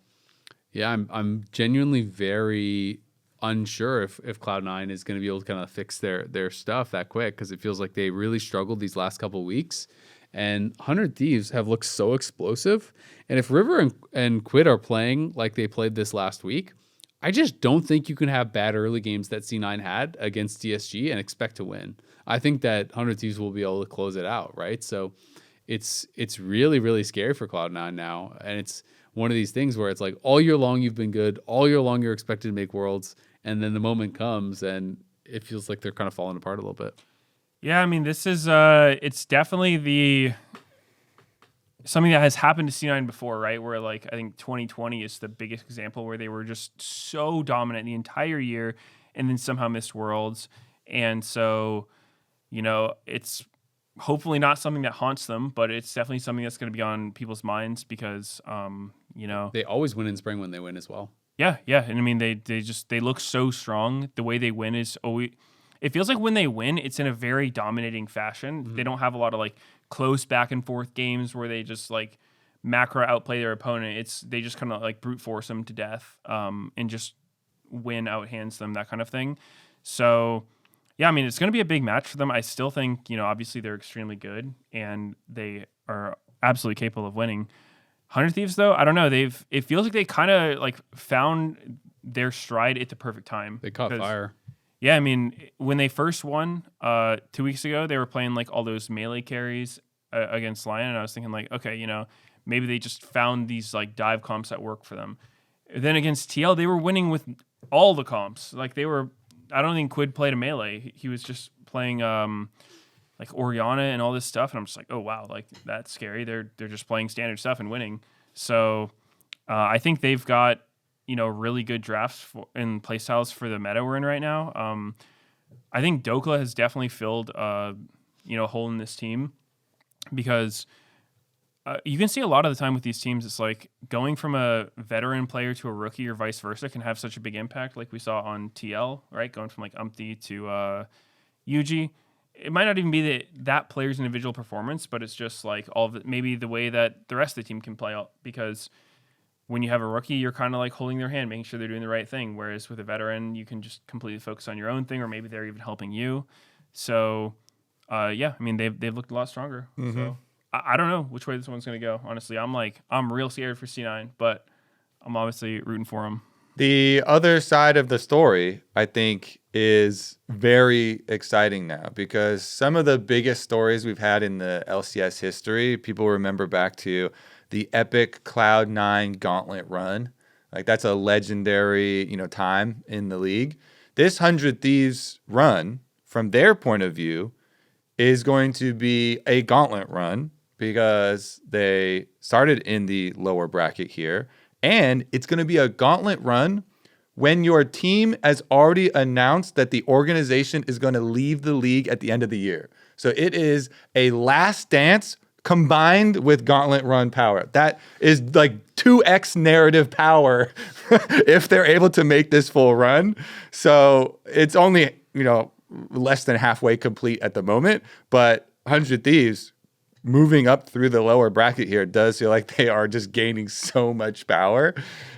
Speaker 1: I'm genuinely very unsure if Cloud9 is going to be able to kind of fix their stuff that quick because it feels like they really struggled these last couple of weeks. And 100 Thieves have looked so explosive. And if River and Quid are playing like they played this last week, I just don't think you can have bad early games that C9 had against DSG and expect to win. I think that 100 Thieves will be able to close it out, right? So it's really, really scary for Cloud9 now. And it's one of these things where it's like all year long you've been good, all year long you're expected to make Worlds, and then the moment comes and it feels like they're kind of falling apart a little bit.
Speaker 3: Yeah, I mean, this is it's definitely something that has happened to C9 before, right? Where I think 2020 is the biggest example where they were just so dominant the entire year and then somehow missed Worlds. And so, it's hopefully not something that haunts them, but it's definitely something that's going to be on people's minds because,
Speaker 1: They always win in spring when they win as well.
Speaker 3: Yeah. And I mean, they look so strong. The way they win is always... It feels like when they win, it's in a very dominating fashion. Mm-hmm. They don't have a lot of close back and forth games where they just macro outplay their opponent. They just kind of brute force them to death and just win outhands them, that kind of thing. So, yeah, I mean, it's going to be a big match for them. I still think, obviously they're extremely good and they are absolutely capable of winning. 100 Thieves, though, I don't know. It feels like they kind of found their stride at the perfect time.
Speaker 1: They caught fire.
Speaker 3: Yeah, I mean, when they first won 2 weeks ago, they were playing all those melee carries against Lion, and I was thinking okay, maybe they just found these dive comps that work for them. Then against TL, they were winning with all the comps. I don't think Quid played a melee. He was just playing Oriana and all this stuff, and I'm just oh wow, that's scary. They're just playing standard stuff and winning. So I think they've got really good drafts and playstyles for the meta we're in right now. I think Dokla has definitely filled a hole in this team because you can see a lot of the time with these teams, it's going from a veteran player to a rookie or vice versa can have such a big impact like we saw on TL, right? Going from Umpty to Yuji. It might not even be that player's individual performance, but it's just all of it, maybe the way that the rest of the team can play out because when you have a rookie, you're kind of holding their hand, making sure they're doing the right thing. Whereas with a veteran, you can just completely focus on your own thing, or maybe they're even helping you. So, I mean, they've looked a lot stronger. Mm-hmm. So I don't know which way this one's going to go. Honestly, I'm real scared for C9, but I'm obviously rooting for them.
Speaker 2: The other side of the story, I think, is very exciting now because some of the biggest stories we've had in the LCS history, people remember back to the epic Cloud9 gauntlet run. That's a legendary, time in the league. This 100 Thieves run, from their point of view, is going to be a gauntlet run because they started in the lower bracket here. And it's going to be a gauntlet run when your team has already announced that the organization is going to leave the league at the end of the year. So it is a last dance combined with gauntlet run power. That is 2x narrative power if they're able to make this full run. So it's only, less than halfway complete at the moment, but 100 Thieves moving up through the lower bracket here does feel like they are just gaining so much power.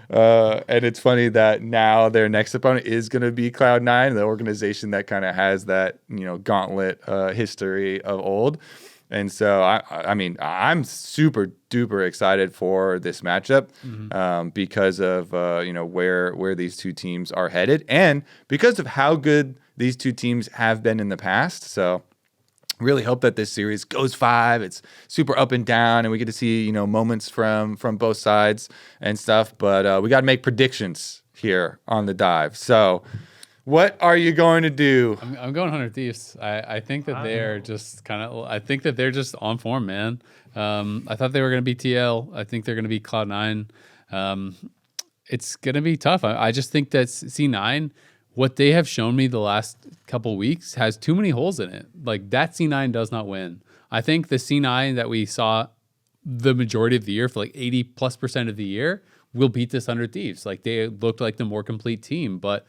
Speaker 2: And it's funny that now their next opponent is going to be Cloud9, the organization that kind of has that, gauntlet history of old. And so, I mean, I'm super duper excited for this matchup because of where these two teams are headed, and because of how good these two teams have been in the past. So, really hope that this series goes 5. It's super up and down, and we get to see moments from both sides and stuff. But we got to make predictions here on the dive. So. What are you going to do?
Speaker 1: I'm going 100 Thieves. I think that they're just I think that they're just on form, man. I thought they were going to be TL. I think they're going to be Cloud9. It's going to be tough. I just think that C9, what they have shown me the last couple weeks, has too many holes in it. Like, that C9 does not win. I think the C9 that we saw the majority of the year, for like 80+% of the year, will beat this 100 Thieves. Like, they looked like the more complete team, but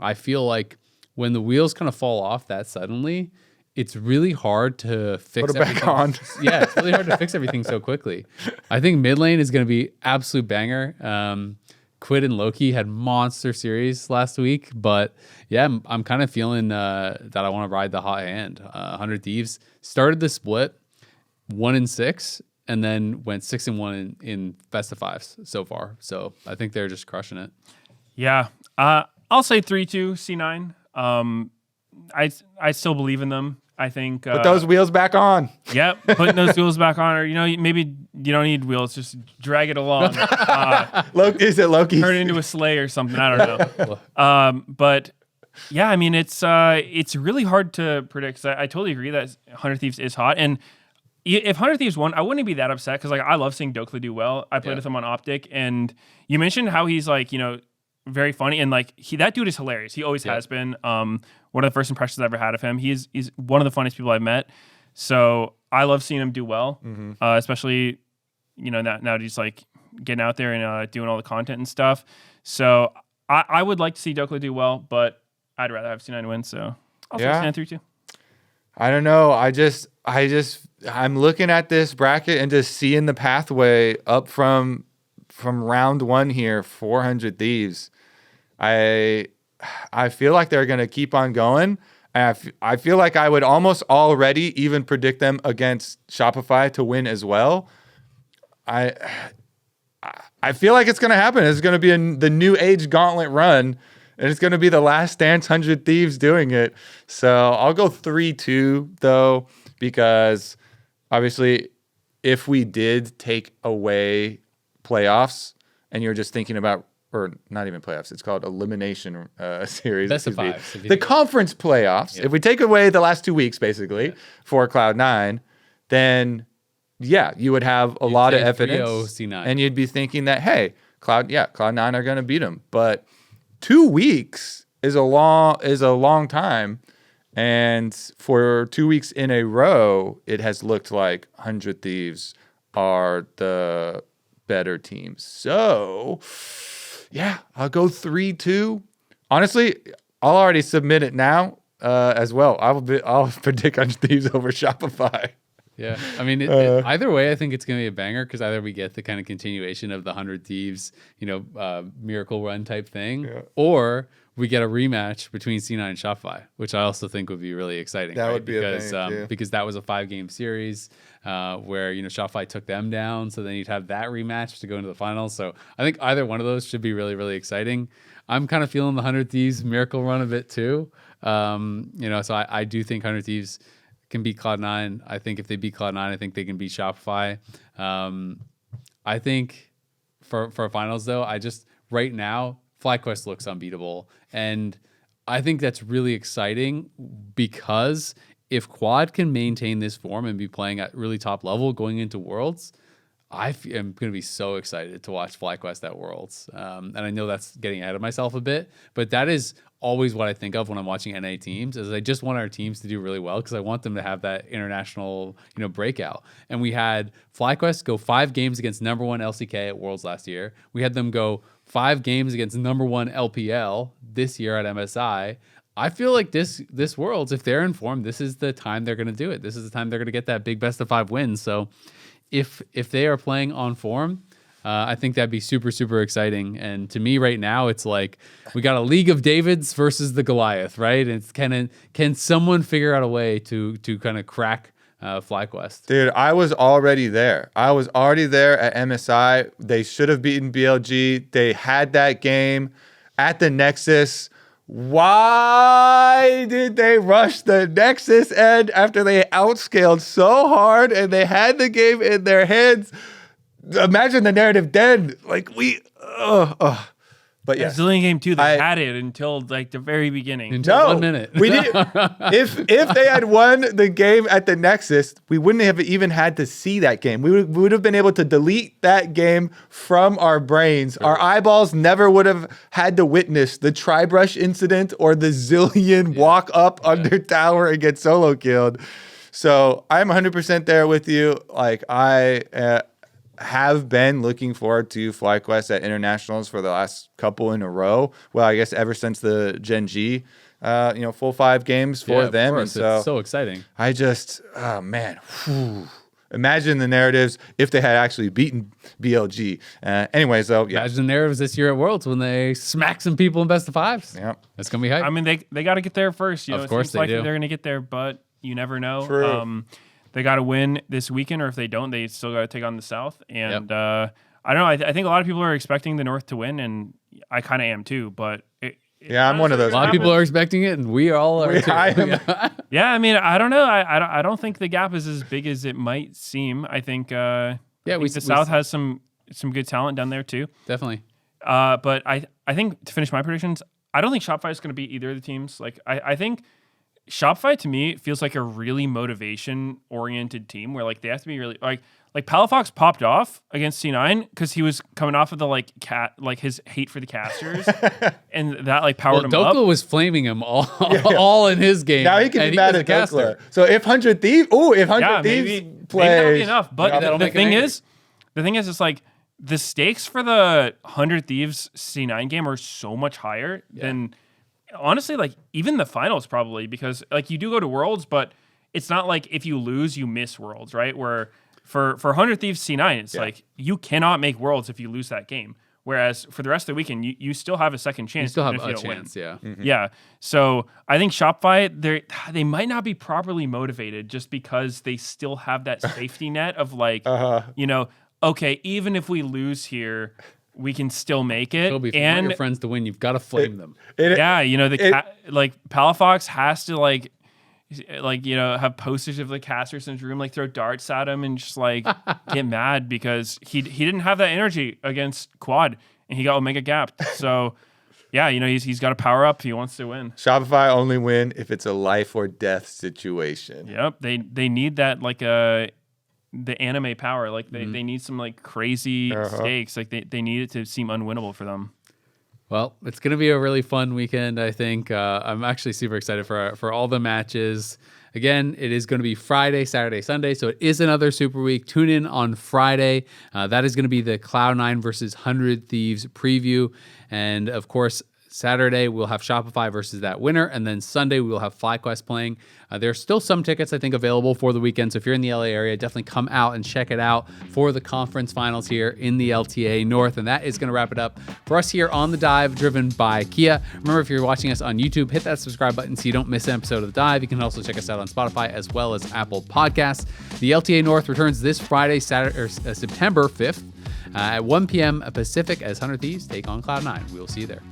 Speaker 1: I feel like when the wheels kind of fall off that suddenly, it's really hard to fix
Speaker 2: everything. Back on.
Speaker 1: Yeah, it's really hard to fix everything so quickly. I think mid lane is going to be absolute banger. Quid and Loki had monster series last week, but yeah, I'm kind of feeling that I want to ride the hot hand. 100 Thieves started the split 1-6, and then went 6-1 in best of 5s so far. So I think they're just crushing it.
Speaker 3: Yeah. I'll say 3-2 C9. I still believe in them. I think
Speaker 2: put those wheels back on.
Speaker 3: Yep, putting those wheels back on, or maybe you don't need wheels, just drag it along.
Speaker 2: Is it Loki?
Speaker 3: Turn it into a sleigh or something. I don't know. But yeah, I mean it's really hard to predict. 'Cause I totally agree that 100 Thieves is hot, and if 100 Thieves won, I wouldn't be that upset because I love seeing Dokla do well. I played with him on Optic, and you mentioned how he's very funny, and that dude is hilarious. He always has been. One of the first impressions I ever had of him. He's one of the funniest people I've met. So I love seeing him do well, especially now he's getting out there and doing all the content and stuff. So I would like to see Dokla do well, but I'd rather have C9 win. So I'll say C9 3-2.
Speaker 2: I don't know. I'm looking at this bracket and just seeing the pathway up from round 1 here, 400 Thieves. I feel like they're going to keep on going. And I feel like I would almost already even predict them against Shopify to win as well. I feel like it's going to happen. It's going to be the new age gauntlet run, and it's going to be the last dance 100 Thieves doing it. So I'll go 3-2 though, because obviously if we did take away playoffs and you're just thinking about, or not even playoffs, it's called elimination series.
Speaker 1: Best of 5.
Speaker 2: The conference playoffs. Yep. If we take away the last 2 weeks, basically, for Cloud9, then yeah, you would have a lot of evidence.
Speaker 1: C9.
Speaker 2: And you'd be thinking that, hey, Cloud9 are going to beat them. But 2 weeks is a long time. And for 2 weeks in a row, it has looked like 100 Thieves are the better teams. So yeah, I'll go 3-2. Honestly, I'll already submit it now as well. I'll predict 100 Thieves over Shopify.
Speaker 1: Yeah, I mean, either way, I think it's going to be a banger because either we get the kind of continuation of the 100 Thieves, miracle run type thing, or we get a rematch between C9 and Shopify, which I also think would be really exciting.
Speaker 2: That would be a thing,
Speaker 1: because that was a 5-game series where Shopify took them down, so then you'd have that rematch to go into the finals. So I think either one of those should be really, really exciting. I'm kind of feeling the 100 Thieves miracle run a bit too. So I do think 100 Thieves can beat Cloud9. I think if they beat Cloud9, I think they can beat Shopify. I think for finals though, right now, FlyQuest looks unbeatable. And I think that's really exciting because if Quad can maintain this form and be playing at really top level going into Worlds, I am going to be so excited to watch FlyQuest at Worlds. And I know that's getting ahead of myself a bit, but that is always what I think of when I'm watching NA teams is I just want our teams to do really well because I want them to have that international, breakout. And we had FlyQuest go 5 games against number 1 LCK at Worlds last year. We had them go 5 games against number 1 LPL this year at MSI. I feel like this Worlds, if they're informed, this is the time they're going to do it. This is the time they're going to get that big best of 5 win. So if they are playing on form, I think that'd be super, super exciting. And to me right now, it's like we got a League of Davids versus the Goliath, right? And it's can someone figure out a way to kind of crack FlyQuest.
Speaker 2: Dude, I was already there. I was already there at MSI. They should have beaten BLG. They had that game at the Nexus. Why did they rush the Nexus end after they outscaled so hard and they had the game in their hands? Imagine the narrative then. Like, But yeah,
Speaker 3: Brazilian game too. They had it until like the very beginning.
Speaker 1: Until 1 minute.
Speaker 2: we did. If they had won the game at the Nexus, we wouldn't have even had to see that game. We would have been able to delete that game from our brains. Our eyeballs never would have had to witness the Tribrush incident or the Zillion walk up under tower and get solo killed. So I'm 100% there with you. Like I have been looking forward to FlyQuest at internationals for the last couple in a row. Well, I guess ever since the Gen G, full 5 games for them.
Speaker 1: Course.
Speaker 2: And
Speaker 1: It's so exciting.
Speaker 2: I just, oh man, imagine the narratives if they had actually beaten BLG. Anyways, though, yeah.
Speaker 1: Imagine the narratives this year at Worlds when they smack some people in best of 5s.
Speaker 2: Yeah.
Speaker 1: That's going to be hype.
Speaker 3: I mean, they got to get there first.
Speaker 1: Of course they do.
Speaker 3: They're going to get there, but you never know.
Speaker 2: True.
Speaker 3: They got to win this weekend, or if they don't, they still got to take on the South. And I don't know. I think a lot of people are expecting the North to win, and I kind of am too. But
Speaker 2: Yeah, I'm one of those.
Speaker 1: A lot of people are expecting it, and we all are too.
Speaker 2: I am.
Speaker 3: Yeah, I mean, I don't know. I don't think the gap is as big as it might seem. I think the South has some good talent down there too.
Speaker 1: Definitely.
Speaker 3: But I think to finish my predictions, I don't think Shopify is going to beat either of the teams. Like I think Shopify to me feels like a really motivation oriented team where like they have to be really like Palafox popped off against C9 because he was coming off of the his hate for the casters and that like powered him up.
Speaker 1: Dokla was flaming him all in his game.
Speaker 2: Now he can be mad at Dokla. So if 100 Thieves, play,
Speaker 3: maybe that'll be enough. But the thing is, it's like the stakes for the 100 Thieves C9 game are so much higher than. Honestly, like even the finals probably, because like you do go to Worlds, but it's not like if you lose, you miss Worlds, right? Where for 100 Thieves C9, it's like you cannot make Worlds if you lose that game. Whereas for the rest of the weekend, you still have a second chance.
Speaker 1: You still have
Speaker 3: if
Speaker 1: a
Speaker 3: you don't
Speaker 1: chance,
Speaker 3: win.
Speaker 1: yeah.
Speaker 2: Mm-hmm.
Speaker 3: Yeah. So I think Shopify, they might not be properly motivated just because they still have that safety net of like, okay, even if we lose here, we can still make it.
Speaker 1: Toby, if you want your friends to win, you've got to flame them.
Speaker 3: Palafox has to have posters of the casters in his room, like throw darts at him and just like get mad because he didn't have that energy against Quad and he got Omega gapped. So yeah, he's got to power up if he wants to win.
Speaker 2: Shopify only win if it's a life or death situation.
Speaker 3: Yep, they need that like the anime power. Like they need some like crazy stakes. Like they need it to seem unwinnable for them.
Speaker 1: Well, it's going to be a really fun weekend, I think. I'm actually super excited for all the matches. Again, it is going to be Friday, Saturday, Sunday, so it is another Super Week. Tune in on Friday. That is going to be the Cloud9 versus 100 Thieves preview. And, of course, Saturday, we'll have Shopify versus that winner. And then Sunday, we will have FlyQuest playing. There's still some tickets, I think, available for the weekend. So if you're in the LA area, definitely come out and check it out for the conference finals here in the LTA North. And that is going to wrap it up for us here on The Dive, driven by Kia. Remember, if you're watching us on YouTube, hit that subscribe button so you don't miss an episode of The Dive. You can also check us out on Spotify as well as Apple Podcasts. The LTA North returns this Friday, September 5th at 1 p.m. Pacific as 100 Thieves take on Cloud9. We will see you there.